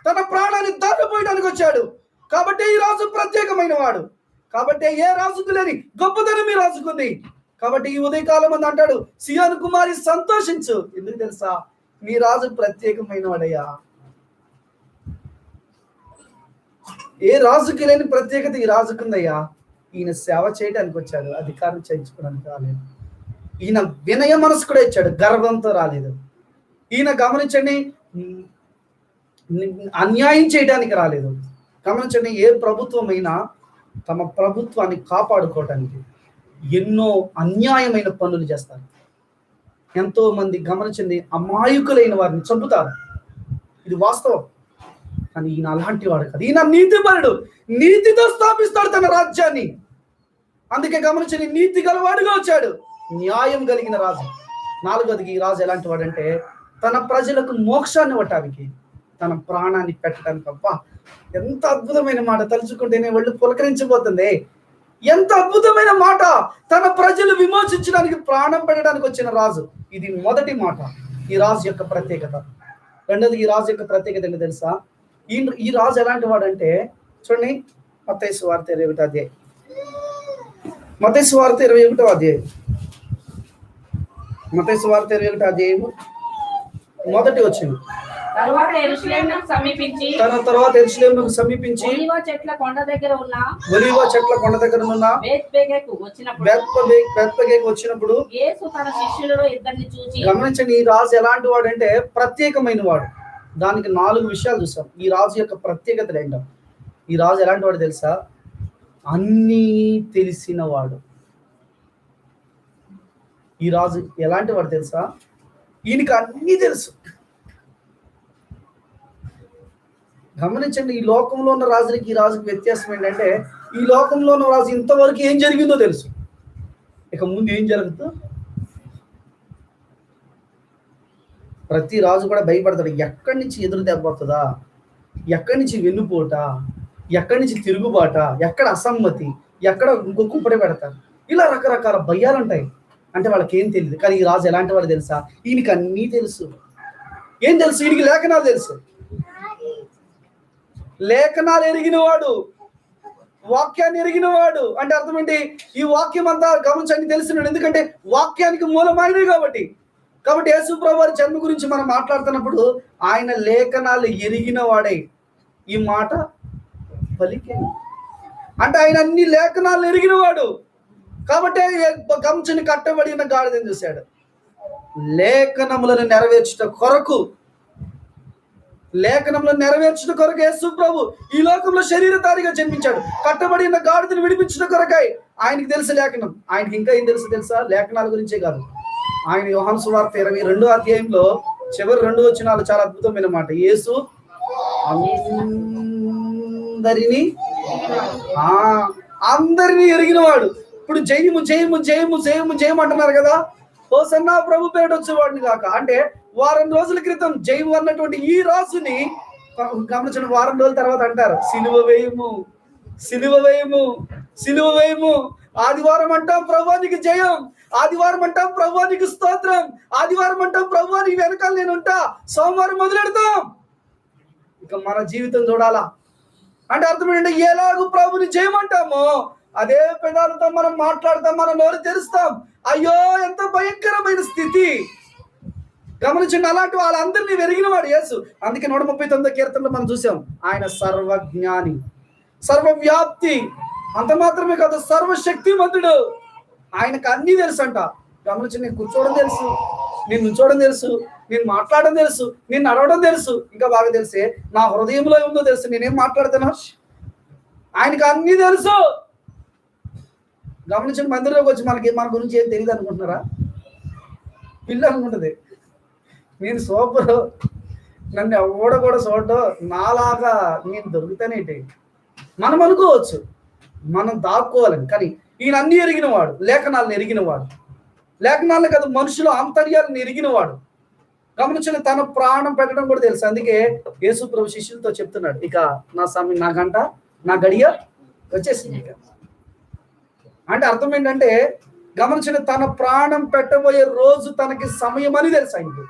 తన ప్రాణాన్ని దాటిపోయడానికి వచ్చాడు. కాబట్టి ఈ రాజు ప్రత్యేకమైన వాడు. కాబట్టి ఏ రాజుకు లేని గొప్పతనం ఈ రాజుకుంది. కాబట్టి ఈ ఉదయకాలం మంది అంటాడు, సియోను కుమారి సంతోషించు. ఎందుకు తెలుసా? మీ రాజు ప్రత్యేకమైన వాడయ్యా. ఏ రాజుకి లేని ప్రత్యేకత ఈ రాజుకుందయ్యా. ఈయన సేవ చేయడానికి వచ్చాడు, అధికారం చేయించుకోవడానికి రాలేదు. ఈయన వినయ మనసు కూడా ఇచ్చాడు, గర్వంతో రాలేదు. ఈయన గమనించండి అన్యాయం చేయడానికి రాలేదు. గమనించండి ఏ ప్రభుత్వం అయినా తమ ప్రభుత్వాన్ని కాపాడుకోవడానికి ఎన్నో అన్యాయమైన పనులు చేస్తారు. ఎంతో మంది గమనించండి అమాయకులైన వారిని చంపుతారు, ఇది వాస్తవం. కానీ ఈయన అలాంటి వాడు కాదు. ఈయన నీతిపరుడు, నీతితో స్థాపిస్తాడు తన రాజ్యాన్ని. అందుకే గమనించండి నీతి గలవాడుగా వచ్చాడు, న్యాయం కలిగిన రాజు. 4వదికి ఈ రాజు ఎలాంటి వాడంటే తన ప్రజలకు మోక్షాన్ని ఇవ్వటానికి, తన ప్రాణాన్ని పెట్టడానికి. అబ్బా ఎంత అద్భుతమైన మాట, తలుచుకుంటేనే ఒళ్ళు పులకరించిపోతుంది. ఎంత అద్భుతమైన మాట! తన ప్రజలు విమోచించడానికి ప్రాణం పెట్టడానికి వచ్చిన రాజు. ఇది మొదటి మాట, ఈ రాజు యొక్క ప్రత్యేకత. రెండోది ఈ రాజు యొక్క ప్రత్యేకత ఏంటో తెలుసా? ఈ రాజు ఎలాంటి వాడంటే చూడండి మత్తయి సువార్త 21వ అధ్యాయం. మత్తయి సువార్త 21వ అధ్యాయం. మత్తయి సువార్త 21వ అధ్యాయం మొదటి వచనం. తరువాత యెరూషలేమునకు సమీపించి ఒలీవ చెట్ల కొండ దగ్గర ఉన్న బేత్పగేకు వచ్చినప్పుడు యేసు తన శిష్యులలో ఇద్దరిని చూచి, గమనించండి, ఈ రాజు ఎలాంటి వాడు అంటే ప్రత్యేకమైన వాడు. దానికి 4 విషయాలు చూసాం. ఈ రాజు యొక్క ప్రత్యేకతలు ఏంటో. ఈ రాజు ఎలాంటి వాడు తెలుసా? అన్నీ తెలిసిన వాడు. ఈ రాజు ఎలాంటి వాడు తెలుసా? ఈయనకి అన్నీ తెలుసు. గమనించండి, ఈ లోకంలో ఉన్న రాజులకి ఈ రాజుకి వ్యత్యాసం ఏంటంటే, ఈ లోకంలో ఉన్న రాజు ఇంతవరకు ఏం జరిగిందో తెలుసు, ఇక ముందు ఏం జరుగుతుందో. ప్రతి రాజు కూడా భయపడతాడు. ఎక్కడి నుంచి ఎదురు దెబ్బ వస్తుందా, ఎక్కడి నుంచి వెన్నుపోట, ఎక్కడి నుంచి తిరుగుబాట, ఎక్కడ అసమ్మతి, ఎక్కడ ఇంకో కుంపడి పెడతారు. ఇలా రకరకాల భయాలు ఉంటాయి. అంటే వాళ్ళకి ఏం తెలియదు. కానీ ఈ రాజు ఎలాంటి వాడు తెలుసా? ఈయనకి అన్నీ తెలుసు. ఏం తెలుసు? ఈయనకి లేఖనాలు తెలుసు. లేఖనాలు ఎరిగినవాడు, వాక్యాన్ని ఎరిగినవాడు. అంటే అర్థం ఏంటి? ఈ వాక్యం అంతా గమనించండి తెలిసినాడు. ఎందుకంటే వాక్యానికి మూలమైనది కాబట్టి. యేసు ప్రభువు వారి జన్మ గురించి మనం మాట్లాడుతున్నప్పుడు ఆయన లేఖనాలు ఎరిగిన వాడే ఈ మాట పలికే. అంటే ఆయన అన్ని లేఖనాలు ఎరిగిన వాడు కాబట్టి గమనించని కట్టబడిన గాడిదని చూశాడు. లేఖనములను నెరవేర్చుట కొరకు యేసు ప్రభు ఈ లోకంలో శరీరధారిగా జన్మించాడు. కట్టబడిన గాడిదను విడిపించిన కొరకై ఆయనకి తెలుసు లేఖనం. ఆయనకి ఇంకా ఏం తెలుసా? లేఖనాల గురించే కాదు. ఆయన యోహాను సువార్త 22వ అధ్యాయంలో చివరి 2 వచనాలు చాలా అద్భుతమైన మాట. యేసు అందరినీ ఎరిగినవాడు. ఇప్పుడు జయము జయము జయము జయము జయము అంటున్నారు కదా. హోసన్నా ప్రభు పేరు వచ్చేవాడిని కాక. అంటే వారం రోజుల క్రితం జయము అన్నటువంటి ఈ రాజుని గమనించిన వారం రోజుల తర్వాత అంటారు సిలువ వేయము, సిలువ వేయము, సిలువ వేయము. ఆదివారం అంటాం ప్రభువానికి జయం, ఆదివారం అంటాం ప్రభువానికి స్తోత్రం, ఆదివారం అంటాం ప్రభువానికి వెనకాల నేను ఉంటా, సోమవారం మొదలెడతాం. ఇక మన జీవితం చూడాలా అంటే అర్థం ఏంటంటే ఎలాగూ ప్రభుని చేయమంటామో అదే పెదాలతో మనం మాట్లాడతాం, మన నోరు తెరుస్తాం. అయ్యో ఎంత భయంకరమైన స్థితి. గమనించండి, అలాంటి వాళ్ళందరినీ ఎరిగిన వాడు యేసు. అందుకే 139వ కీర్తనలో మనం చూసాం ఆయన సర్వజ్ఞాని, సర్వవ్యాప్తి. అంత మాత్రమే కాదు, సర్వశక్తిమంతుడు. ఆయనకు అన్నీ తెలుసు అంట. గమనించి నేను కూర్చోవడం తెలుసు, నేను నుంచోవడం తెలుసు, నేను మాట్లాడడం తెలుసు, నేను నడవడం తెలుసు. ఇంకా బాగా తెలిసే నా హృదయంలో ఉందో తెలుసు, నేనేం మాట్లాడుతున్నా. ఆయనకు అన్నీ తెలుసు. గమనించండి, మందిరంలోకి వచ్చి మన గురించి ఏం తెలియదు అనుకుంటున్నారా? పిల్ల అనుకుంటుంది నేను సూపర్, నన్ను ఎవడ కూడా చూడటం నాలాగా నేను దొరుకుతానేంటి మనం అనుకోవచ్చు, మనం దాక్కోవాలని. కానీ ఈయన అన్ని ఎరిగినవాడు, లేఖనాలను ఎరిగినవాడు. లేఖనాలను కాదు, మనుషుల ఆంతర్యాలను ఎరిగినవాడు. గమనించండి, తన ప్రాణం పెట్టడం కూడా తెలుసు. అందుకే యేసు ప్రభు శిష్యులతో చెప్తున్నాడు, ఇక నా సమయం, నా గంట, నా గడియ వచ్చేసింది. అంటే అర్థం ఏంటంటే గమనించండి, తన ప్రాణం పెట్టబోయే రోజు తనకి సమయం అని తెలుసు ఆయనకి.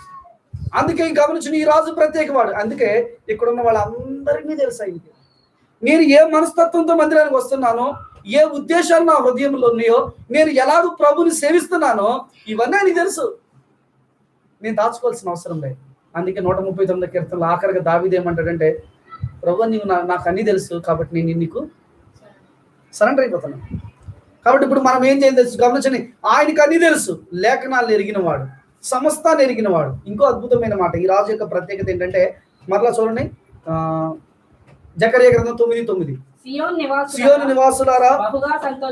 అందుకే గమనించిన ఈ రాజు ప్రత్యేకవాడు. అందుకే ఇక్కడున్న వాళ్ళందరినీ తెలుసు ఆయనకి. నేను ఏ మనస్తత్వంతో మందిరానికి వస్తున్నానో, ఏ ఉద్దేశాలు నా హృదయంలో ఉన్నాయో, నేను ఎలాగో ప్రభుని సేవిస్తున్నానో ఇవన్నీ ఆయనకి తెలుసు. నేను దాచుకోవాల్సిన అవసరం లేదు. అందుకే 139వ కీర్తనలో ఆఖరిగా దావీదు ఏమంటాడంటే, ప్రభు నీవు నాకు అన్నీ తెలుసు కాబట్టి నేను నీకు సరెండర్ అయిపోతాను. కాబట్టి ఇప్పుడు మనం ఏం చేయాలి తెలుసు. గమనించండి, ఆయనకు అన్నీ తెలుసు, లేఖనాలను ఎరిగినవాడు, సమస్తాన్ని ఎరిగినవాడు. ఇంకో అద్భుతమైన మాట, ఈ రాజు యొక్క ప్రత్యేకత ఏంటంటే, మరలా చూడండి, జకర్యా గ్రంథం 9:9, సియోను నివాసులారా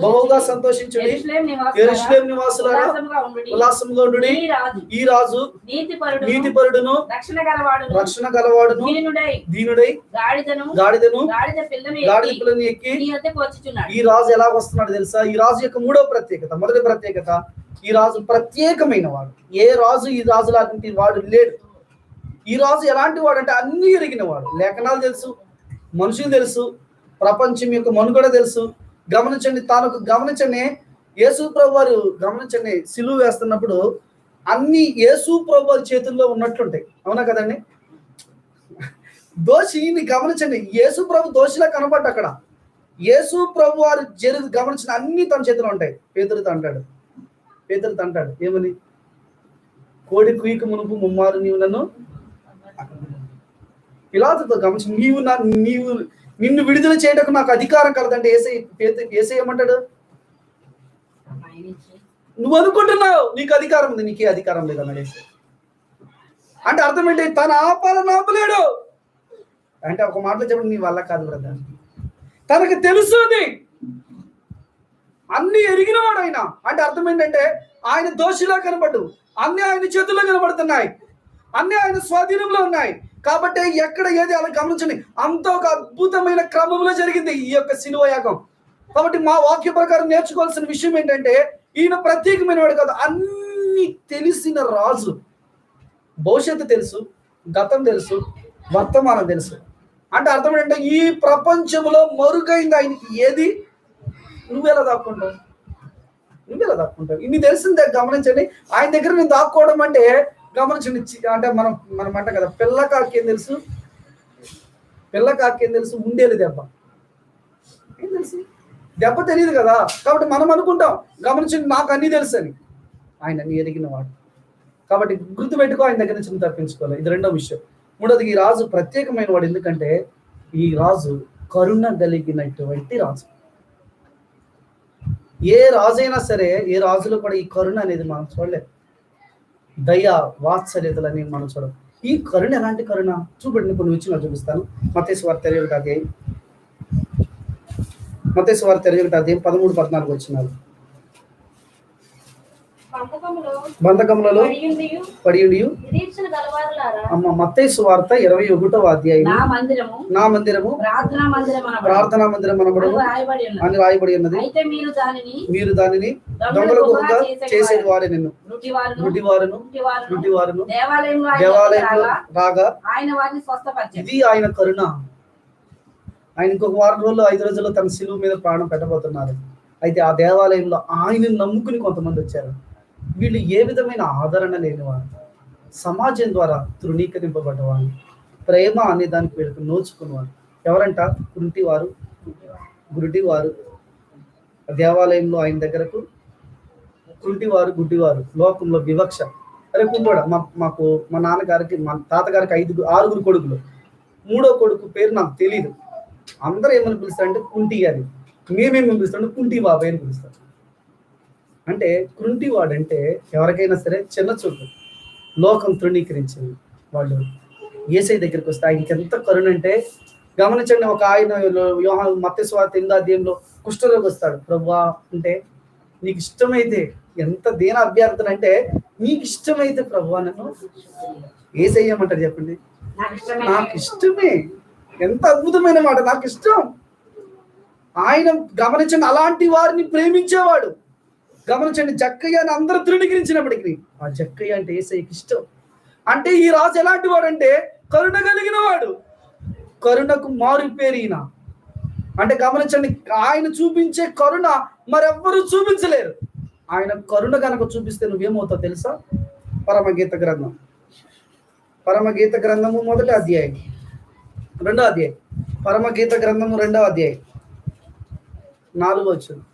బహుగా సంతోషించుడి, యెరూషలేము నివాసులారా ఉల్లాసముగా ఉండుడి. ఈ రాజు నీతిపరుడును రక్షణ గలవాడును దీనుడై గాడిదను పిల్లని ఎక్కి. ఈ రాజు ఎలా వస్తున్నాడు తెలుసా? ఈ రాజు యొక్క 3వ ప్రత్యేకత, మొదటి ప్రత్యేకత, ఈ రాజు ప్రత్యేకమైన వాడు. ఏ రాజు ఈ రాజు లాంటి వాడు లేడు. ఈ రాజు ఎలాంటి వాడు అంటే అన్ని ఎరిగిన వాడు. లేఖనాలు తెలుసు, మనుషులు తెలుసు, ప్రపంచం యొక్క మనుగడ తెలుసు. గమనించండి యేసు ప్రభు వారు గమనించండి, సిలువ వేస్తున్నప్పుడు అన్ని యేసు ప్రభు వారి చేతుల్లో ఉన్నట్లుంటాయి. అవునా కదండి? దోషిని గమనించండి, యేసు ప్రభు దోషిలా కనబడ్డ అక్కడ. యేసు ప్రభు వారు గమనించిన అన్ని తన చేతిలో ఉంటాయి. పేతురుతో అంటాడు ఏమని? కోడి కుయిక మునుపు ముమ్మారు నీవు నన్ను. పిలాతుతో గమనించి నిన్ను విడుదల చేయటకు నాకు అధికారం కలదంటే యేసయ్య ఏమంటాడు? నువ్వు అనుకుంటున్నావు నీకు అధికారం ఉంది, నీకే అధికారం లేదన్నాడు యేసయ్య. అంటే అర్థం ఏంటి? తన ఆపాలను ఆపలేడు అంటే ఒక మాటలో చెప్పండి, నీ వల్ల కాదు బ్రదర్. తనకు తెలుసుది, అన్ని ఎరిగినవాడు ఆయన. అంటే అర్థం ఏంటంటే ఆయన దోషిలా కనబడ్డు, అన్ని ఆయన చేతుల్లో కనబడుతున్నాయి, అన్ని ఆయన స్వాధీనంలో ఉన్నాయి. కాబట్టి ఎక్కడ ఏది అలా గమనించండి, అంత ఒక అద్భుతమైన క్రమంలో జరిగింది ఈ యొక్క శిలువ యాగం. కాబట్టి మా వాక్య ప్రకారం నేర్చుకోవాల్సిన విషయం ఏంటంటే ఈయన ప్రత్యేకమైన వాడు కాదు, అన్ని తెలిసిన రాజు. భవిష్యత్తు తెలుసు, గతం తెలుసు, వర్తమానం తెలుసు. అంటే అర్థం ఏంటంటే ఈ ప్రపంచంలో మరుగైంది ఆయనకి ఏది? నువ్వెలా దాక్కుంటావు? ఇన్ని తెలిసిందే. గమనించండి, ఆయన దగ్గర నేను దాక్కోవడం అంటే గమనించండి. అంటే మనం అంటాం కదా, పిల్లకాకి ఏం తెలుసు? ఉండేది దెబ్బ. ఏం తెలుసు? దెబ్బ తెలియదు కదా. కాబట్టి మనం అనుకుంటాం, గమనించండి, నాకు అన్నీ తెలుసు అని. ఆయన అన్ని ఎరిగిన వాడు. కాబట్టి గుర్తుపెట్టుకో, ఆయన దగ్గర నుంచి తప్పించుకోవాలి. ఇది రెండో విషయం. మూడోది, ఈ రాజు ప్రత్యేకమైన వాడు. ఎందుకంటే ఈ రాజు కరుణ కలిగినటువంటి రాజు. ఏ రాజైనా సరే, ఏ రాజులో కూడా ఈ కరుణ అనేది మనం చూడలేదు. దయ, వాత్సల్యతలు అనేవి మనం చూడం. ఈ కరుణ ఎలాంటి కరుణ చూపండి, కొన్ని విషయాలు చూపిస్తాను. మత్తయి సువార్త 21వ అధ్యాయం 13-14 వచ్చినారు. బంధకములలో పడియుండియు అమ్మ. మత్తయి సువార్త 21వ అధ్యాయం నా మందిరము ప్రార్థనా మందిరం అనబడును అని రాయబడి ఉన్నది. మీరు దానిని దొంగల గుహగా చేసేది వారే నిన్ను గుడ్డివారును దేవాలయంలో రాగా ఇది ఆయన కరుణ. ఆయన ఇంకొక 5 రోజుల్లో తన శిలువ మీద ప్రాణం పెట్టబోతున్నారు. అయితే ఆ దేవాలయంలో ఆయన నమ్ముకుని కొంతమంది వచ్చారు. వీళ్ళు ఏ విధమైన ఆదరణ లేనివారు, సమాజం ద్వారా తృణీకరింపబడ్డవారు, ప్రేమ అనే దానికి వీళ్ళకి నోచుకున్నవారు. ఎవరంట? గుడ్డివారు. దేవాలయంలో ఆయన దగ్గరకు గుడ్డివారు, లోకంలో వివక్ష. అరే కుంటోడా, మా నాన్నగారికి, మా తాతగారికి 6 కొడుకులు. 3వ కొడుకు పేరు నాకు తెలీదు. అందరూ ఏమని పిలుస్తారంటే కుంటి అని. మేమేమని పిలుస్తాం? కుంటి బాబాయ్ అని పిలుస్తాం. అంటే కుంటివాడు అంటే ఎవరికైనా సరే చిన్న చూపు, లోకం తృణీకరించింది. వాళ్ళు యేసయ్య దగ్గరికి వస్తే ఆయనకి ఎంత కరుణ అంటే గమనించండి. ఒక ఆయన మత్తయి సువార్త 8వ అధ్యాయంలో కుష్ఠరోగి వస్తాడు. ప్రభువా అంటే నీకు ఇష్టమైతే, ఎంత దేన అభ్యర్థన అంటే నీకు ఇష్టమైతే ప్రభువా నన్ను యేసయ్య ఏమంటారు చెప్పండి? నాకు ఇష్టమే. ఎంత అద్భుతమైన మాట, నాకు ఇష్టం. ఆయన గమనించండి, అలాంటి వారిని ప్రేమించేవాడు. గమనించండి, జక్కయ్యని అందరూ తృణీకరించినప్పటికీ ఆ జక్కయ్య అంటే యేసయ్యకి ఇష్టం. అంటే ఈ రాజు ఎలాంటి వాడు అంటే కరుణ కలిగిన వాడు. కరుణకు మారు పేరు ఈయన. అంటే గమనించండి, ఆయన చూపించే కరుణ మరెవ్వరూ చూపించలేరు. ఆయన కరుణ కనుక చూపిస్తే నువ్వేమవుతావు తెలుసా? పరమగీత గ్రంథము 1వ అధ్యాయం 2వ అధ్యాయం. పరమగీత గ్రంథము 2వ అధ్యాయం 4వ వచనం.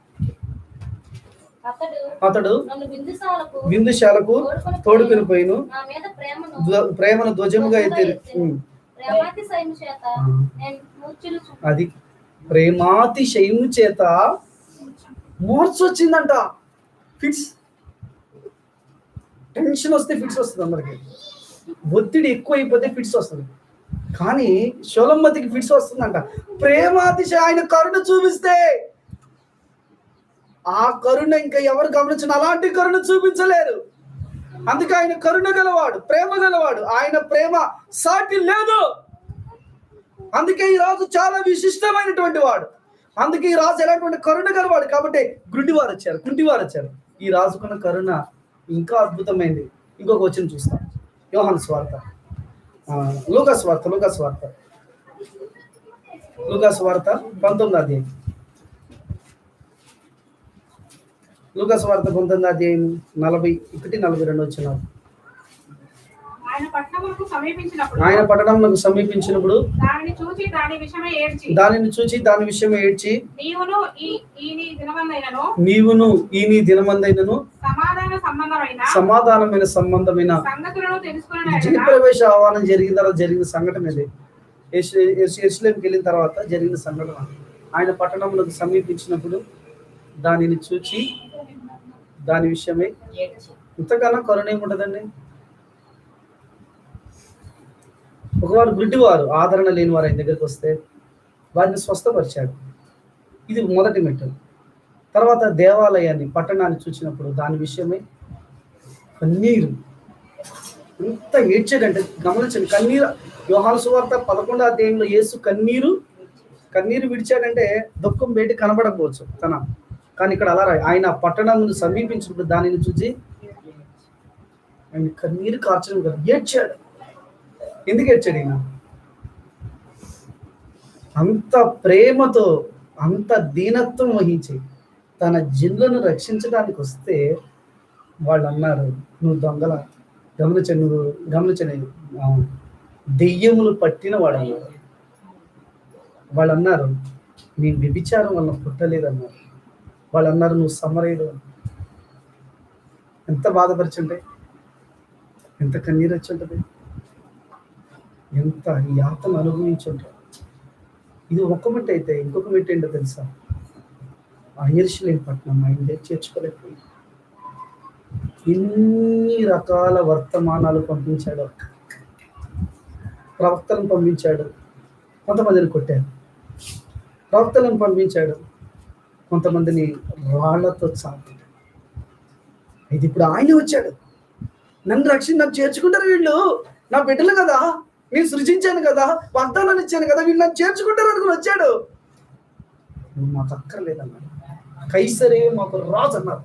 అతడు విందుశాలకు తోడుకుని పోయిను, ప్రేమను ధ్వజముగా ఎత్తి. అది ప్రేమాతిశయము చేత మూర్ఛ వచ్చిందంట. ఫిట్స్, టెన్షన్ వస్తే ఫిట్స్ వస్తుంది. అందరికి ఒత్తిడి ఎక్కువ అయిపోతే ఫిట్స్ వస్తుంది. కానీ షోలమ్మతికి ఫిట్స్ వస్తుందంట. ప్రేమాతిశయ, ఆయన కరుణ చూపిస్తే ఆ కరుణ ఇంకా ఎవరు గమనించిన అలాంటి కరుణ చూపించలేరు. అందుకే ఆయన కరుణ గలవాడు, ప్రేమ గలవాడు. ఆయన ప్రేమ సాటి లేదు. అందుకే ఈ రాజు చాలా విశిష్టమైనటువంటి వాడు. అందుకే ఈ రాజు ఎలాంటి కరుణ గలవాడు. కాబట్టి కుంటివారు వచ్చారు. ఈ రాజుకున్న కరుణ ఇంకా అద్భుతమైంది. ఇంకొక వచనం చూస్తాం. యోహాను స్వార్త, లూకా స్వార్త 19వ అధ్యాయం. లూకా స్వార్త 19వ అధ్యాయం 41-42 వచ్చినారు. ఆయన పట్టణమునకు సమీపించినప్పుడు దానిని చూచి దాని విషయమే ఏడ్చి నీవును ఈ నీ దినమందైనను సమాధానమైన సంబంధమైన ప్రవేశ ఆహ్వానం జరిగిన తర్వాత జరిగిన సంఘటన ఇది. యెరూషలేముకి వెళ్ళిన తర్వాత జరిగిన సంఘటన. ఆయన పట్టణంలోకి సమీపించినప్పుడు దానిని చూచి దాని విషయమై ఇంతకన్నా కరుణ ఏముంటదండి. ఒకవారు గుడ్డివారు, ఆదరణ లేని వారు ఆయన దగ్గరికి వస్తే వారిని స్వస్థపరిచాడు. ఇది మొదటి మెట్టు. తర్వాత దేవాలయాన్ని, పట్టణాన్ని చూసినప్పుడు దాని విషయమై కన్నీరు, ఎంత ఏడ్చాడంటే గమనించండి. కన్నీరు, యోహాను సువార్త 11వ అధ్యాయంలో యేసు కన్నీరు విడిచాడంటే దుఃఖం బయట కనబడకపోవచ్చు కానీ ఇక్కడ అలా ఆయన పట్టణమును సమీపించినప్పుడు దానిని చూసి ఆయన కన్నీరు కార్చడం కదా, ఏడ్చాడు. ఎందుకు ఏడ్చాడు ఈయన? అంత ప్రేమతో, అంత దీనత్వం వహించి తన జిల్లను రక్షించడానికి వస్తే వాళ్ళు అన్నారు, నువ్వు దొంగల. గమనించండి, దెయ్యములు పట్టిన వాడు అన్నారు. వాళ్ళు అన్నారు, నీ వ్యభిచారం వల్ల పుట్టలేదన్నారు. వాళ్ళు అన్నారు, నువ్వు సమరయుడు. ఎంత బాధపరిచుంటే, ఎంత కన్నీరు వచ్చి ఉంటుంది, ఎంత యాతను అనుభవించుంటారు. ఇది ఒక మెట్టు అయితే ఇంకొక మెట్టు ఏంటో తెలుసా? ఆ యెరూషలేము పట్టణం ఆయన చేర్చుకోలేకపోయింది. ఎన్ని రకాల వర్తమానాలు పంపించాడు, ప్రవక్తలను పంపించాడు, కొంతమందిని కొట్టాడు. ప్రవక్తలను పంపించాడు, కొంతమందిని రాళ్లతో చాపాడు. ఇది ఇప్పుడు ఆయన వచ్చాడు, నన్ను చేర్చుకుంటారు, వీళ్ళు నా బిడ్డలు కదా, నేను సృజించాను కదా, వాగ్దానాలు ఇచ్చాను కదా, వీళ్ళు నన్ను చేర్చుకుంటారు అనుకుని వచ్చాడు. నువ్వు మాకు అక్కర్లేదన్నాడు. కైసరే మాకు రాజు అన్నారు.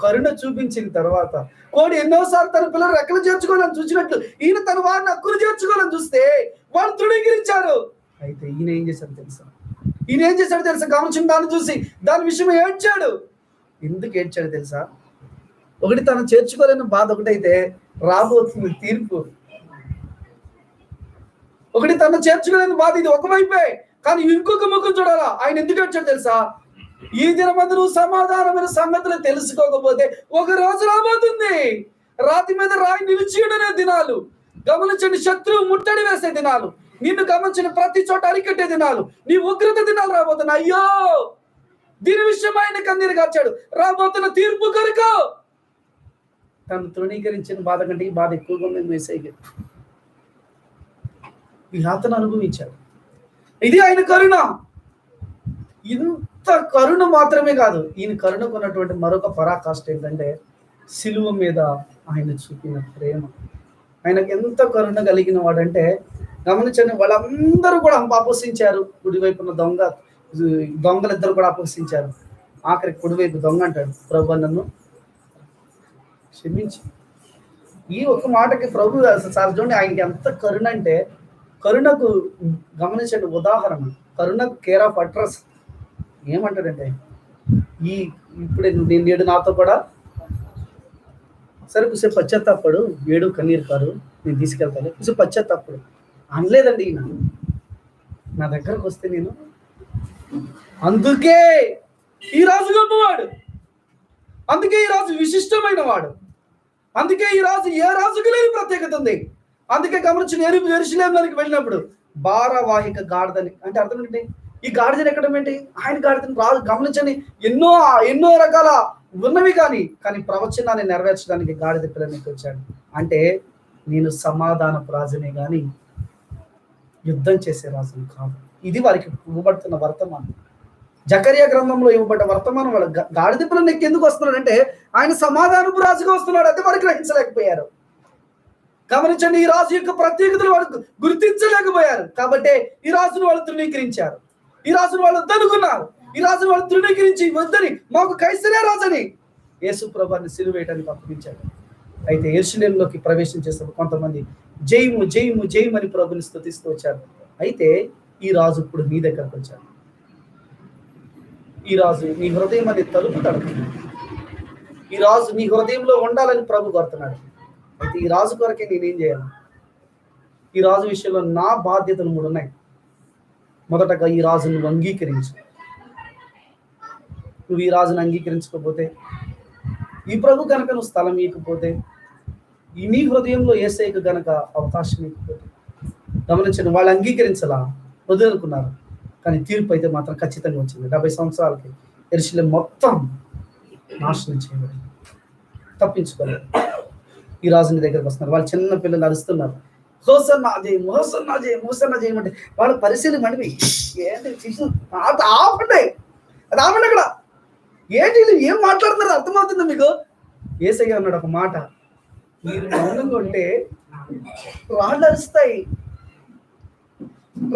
కరుణ చూపించిన తర్వాత కోడి ఎన్నోసార్లు తన పిల్లలు రెక్కలు చేర్చుకోవాలని చూసినట్లు ఈయన తన వారిని అక్కులు చేర్చుకోవాలని చూస్తే వాళ్ళు తృణీకరించారు. అయితే ఈయన ఏం చేశాడు తెలుసా? గమనించిన దాన్ని చూసి దాని విషయం ఏడ్చాడు. ఎందుకు ఏడ్చాడు తెలుసా? ఒకటి తను చేర్చుకోలేని బాధ ఒకటైతే రాబోతుంది తీర్పు. ఒకటి తను చేర్చుకోలేని బాధ, ఇది ఒకవైపే. కానీ ఇంకొక ముఖం చూడాలా. ఆయన ఎందుకు ఏడ్చాడు తెలుసా? ఈ దినమందు నువ్వు సమాధానమైన సంగతులు తెలుసుకోకపోతే ఒక రోజు రాబోతుంది, రాతి మీద రాయి నిలిచియుడనే దినాలు. గమనించండి, శత్రువు ముట్టడి వేసే దినాలు, నిన్ను గమనించిన ప్రతి చోట అరికట్టే దినాలు, నీ ఉగ్రత దినాలు రాబోతున్నాయి. అయ్యో, దీని విషయం ఆయన కన్నీరు గార్చాడు. రాబోతున్న తీర్పు కొరకు తను తృణీకరించిన బాధ కంటే ఈ బాధ ఎక్కువగా ఉంది. యేసయ్యకి ఈ యాతన అనుభవించాడు. ఇది ఆయన కరుణ. ఇంత కరుణ మాత్రమే కాదు, ఈయన కరుణకు ఉన్నటువంటి మరొక పరాకాష్ట ఏంటంటే సిలువ మీద ఆయన చూపిన ప్రేమ. ఆయనకు ఎంత కరుణ కలిగిన వాడంటే గమనించండి, వాళ్ళందరూ కూడా అపహసించారు. కుడివైపున దొంగలిద్దరు కూడా అపహసించారు. ఆఖరికి కుడివైపు దొంగ అంటాడు, ప్రభు నన్ను క్షమించి. ఈ ఒక్క మాటకి ప్రభు సార్ చూడండి, ఆయనకి ఎంత కరుణ అంటే, కరుణకు గమనించండి ఉదాహరణ, కరుణకు కేర్ ఆఫ్ అడ్రస్ ఏమంటాడంటే, ఇప్పుడే నేడు నాతో కూడా సరే కుసేపు పశ్చాత్తాపడు, ఏడు కన్నీరు కారు, నేను తీసుకెళ్తాను, కుసేపు పశ్చాత్తాపడు అనలేదండి ఈయన. నా దగ్గరకు వస్తే నేను, అందుకే ఈ రాజు గొప్పవాడు, అందుకే ఈ రాజు విశిష్టమైన వాడు, అందుకే ఈ రాజు ఏ రాజుకు లేని ప్రత్యేకత ఉంది. అందుకే గమనించిన యెరూషలేములోకి వెళ్ళినప్పుడు భారవాహిక గాడిదని అంటే అర్థం ఏంటి? ఈ గాడిదని ఎక్కడం ఏంటి? ఆయన గాడిదని రాజు. గమనించండి, ఎన్నో రకాల ఉన్నవి కానీ ప్రవచనాన్ని నెరవేర్చడానికి గాడిద పిల్లనికి వచ్చాడు. అంటే నేను సమాధానపు రాజునే కానీ యుద్ధం చేసే రాజుని కాదు. ఇది వారికి ఇవ్వబడుతున్న వర్తమానం. జకరియా గ్రంథంలో ఇవ్వబడ్డ వర్తమానం. వాళ్ళ గాడిద పిల్లని ఎక్కి ఎందుకు వస్తున్నాడంటే ఆయన సమాధానపు రాజుగా వస్తున్నాడు. అయితే వారికి గ్రహించలేకపోయారు. గమనించండి, ఈ రాజు యొక్క ప్రత్యేకతలు వాళ్ళు గుర్తించలేకపోయారు. కాబట్టి ఈ రాజును వాళ్ళు తృణీకరించారు, ఈ రాజును వాళ్ళు వద్దనుకున్నారు, ఈ రాజును వాళ్ళు తృణీకరించి వద్దని మాకు కైసరే రాజని యేసు ప్రభువుని సిలువ వేయడానికి అప్పగించాడు. అయితే యెరూషలేములోకి ప్రవేశించేటప్పుడు కొంతమంది జయము జయము జయమని ప్రభుని స్తుతిస్తూ వచ్చారు. అయితే ఈ రాజు ఇప్పుడు నీ దగ్గరకు వచ్చాడు. ఈ రాజు నీ హృదయం అనేది తలుపు తడుతుంది. ఈ రాజు నీ హృదయంలో ఉండాలని ప్రభు కోరుతున్నాడు. అయితే ఈ రాజు కొరకే నేనేం చేయాలి? ఈ రాజు విషయంలో నా బాధ్యతలు 3 ఉన్నాయి. మొదటగా ఈ రాజును నువ్వు అంగీకరించు. నువ్వు ఈ రాజును అంగీకరించకపోతే, ఈ ప్రభు కనుక నువ్వు స్థలం ఇవ్వకపోతే, ఈ నీ హృదయంలో యేసయ్యకు గనక అవకాశం ఇవ్వకపోతే, గమనించండి, వాళ్ళు అంగీకరించలా, వదులుకున్నారు. కానీ తీర్పు అయితే మాత్రం ఖచ్చితంగా వచ్చింది. 70 సంవత్సరాలకి యెరూషలేము మొత్తం నాశనం చేయబడింది. తప్పించుకోలేదు. ఈ రాజుని దగ్గరకు వస్తున్నారు. వాళ్ళు చిన్న పిల్లలు అరుస్తున్నారు, హోసన్నా జయం, హోసన్నా జయం, హోసన్నా చేయమంటే వాళ్ళ పరిశీలన మండివి. ఏంటి శిశు ఆపండి, అది ఆపండి అక్కడ. ఏంటి ఏం మాట్లాడుతున్నారు అర్థమవుతుందా మీకు? యేసయ్య అన్నాడు ఒక మాట, మీరు మౌనంగా ఉంటే రాళ్ళు అరుస్తాయి,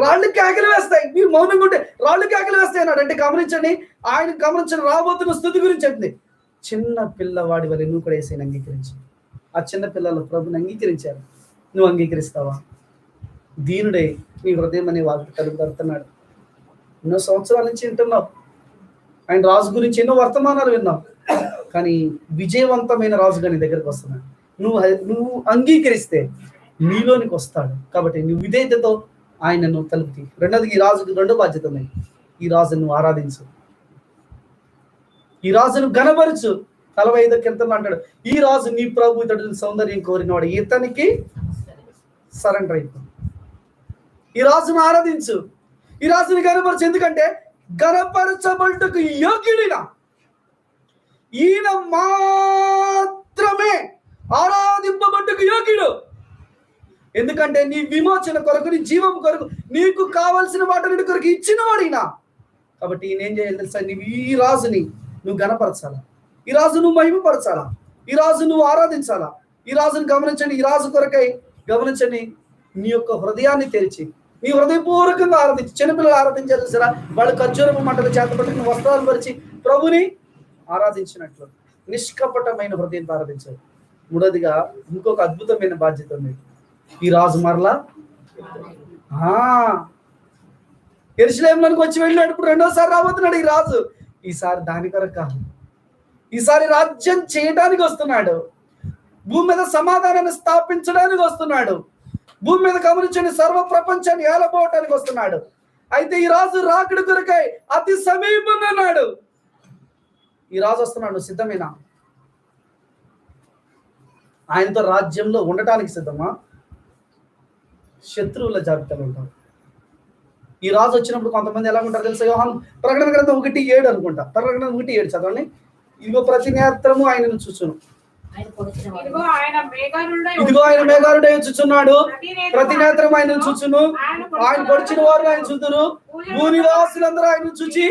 రాళ్ళు కేకలు వేస్తాయి. మీరు మౌనంగా ఉంటే రాళ్ళు కేకలు వేస్తాయి అన్నాడు. అంటే గమనించండి, ఆయన గమనించండి, రాబోతున్న స్థుతి గురించి చెప్పింది. చిన్న పిల్లవాడి వల్ల నువ్వు కూడా యేసయ్యని అంగీకరించు. ఆ చిన్న పిల్లలు ప్రభుని అంగీకరించారు. నువ్వు అంగీకరిస్తావా? దీనుడే నీ హృదయం అనే వాటికి కలుగుతున్నాడు. ఎన్నో సంవత్సరాల నుంచి వింటున్నావు, ఆయన రాజు గురించి ఎన్నో వర్తమానాలు విన్నావు, కానీ విజయవంతమైన రాజుగా నీ దగ్గరకు వస్తున్నాడు. నువ్వు అంగీకరిస్తే నీలోనికి వస్తాడు. కాబట్టి నువ్వు విధేయతతో ఆయనను తలుపుతి. రెండోది, ఈ రాజుకి 2 బాధ్యత ఉన్నాయి. ఈ రాజును నువ్వు ఆరాధించు, ఈ రాజును ఘనపరచు. 45 కీర్తనలు అంటాడు, ఈ రాజు నీ ప్రభు ఇతడు సౌందర్యం కోరినవాడు, ఇతనికి సరెండర్ అయిపో. ఈ రాజును ఆరాధించు, ఈ రాజుని ఘనపరచు. ఎందుకంటే ఘనపరచబడుటకు యోగ్యుడినా ఈయన మాత్రమే ఆరాధింపబట్టుకు యోగ్యుడు. ఎందుకంటే నీ విమోచన కొరకు, నీ జీవం కొరకు, నీకు కావలసిన వాటిని కొరకు ఇచ్చిన వాడినా. కాబట్టి ఈయన ఏం చేయాలి తెలుసా? నీవు ఈ రాజుని నువ్వు ఘనపరచాలా, ఈ రాజు నువ్వు మహిమపరచాలా, ఈ రాజు నువ్వు ఆరాధించాలా. ఈ రాజును గమనించండి, ఈ రాజు కొరకై గమనించండి, నీ యొక్క హృదయాన్ని తెరిచి నీ హృదయపూర్వకంగా ఆరాధించి. చిన్నపిల్లలు ఆరాధించారు చూసారా, వాళ్ళు ఖర్జూరపు మంటలు చేతపట్టుకుని వస్త్రాలు పరిచి ప్రభుని ఆరాధించినట్లు నిష్కపటమైన హృదయంతో ఆరాధించారు. మూడోదిగా ఇంకొక అద్భుతమైన బాధ్యత ఉంది. ఈ రాజు మరలా యెరూషలేములోకి వచ్చి వెళ్ళాడు. ఇప్పుడు 2వ సారి రాబోతున్నాడు ఈ రాజు. ఈసారి దాని కొరకు కాదు, ఈసారి రాజ్యం చేయడానికి వస్తున్నాడు. భూమి మీద సమాధానాన్ని స్థాపించడానికి వస్తున్నాడు. భూమి మీద గమనించండి, సర్వ ప్రపంచాన్ని ఏలబోవటానికి వస్తున్నాడు. అయితే ఈ రాజు రాకడ కొరకై అతి సమీపంగా ఉన్నాడు. ఈ రాజు వస్తున్నాడు, సిద్ధమేనా? ఆయనతో రాజ్యంలో ఉండటానికి సిద్ధమా? శత్రువుల జాబితాలు ఉంటారు. ఈ రాజు వచ్చినప్పుడు కొంతమంది ఎలా ఉంటారు తెలుసా? యోహాను ప్రకటన గ్రంథం 1:7 అనుకుంటా. ప్రకటన 1:7 చదవండి. ఇదిగో ప్రతి నేత్రము ఆయనను చూచును, ఇదిగో ఆయన మేఘారుడై వచ్చుచున్నాడు, ప్రతి నేత్రం ఆయనను చూచును, ఆయన పొడిచిన వారు ఆయన చూతురు, భూనివాసులందరూ ఆయన చూచి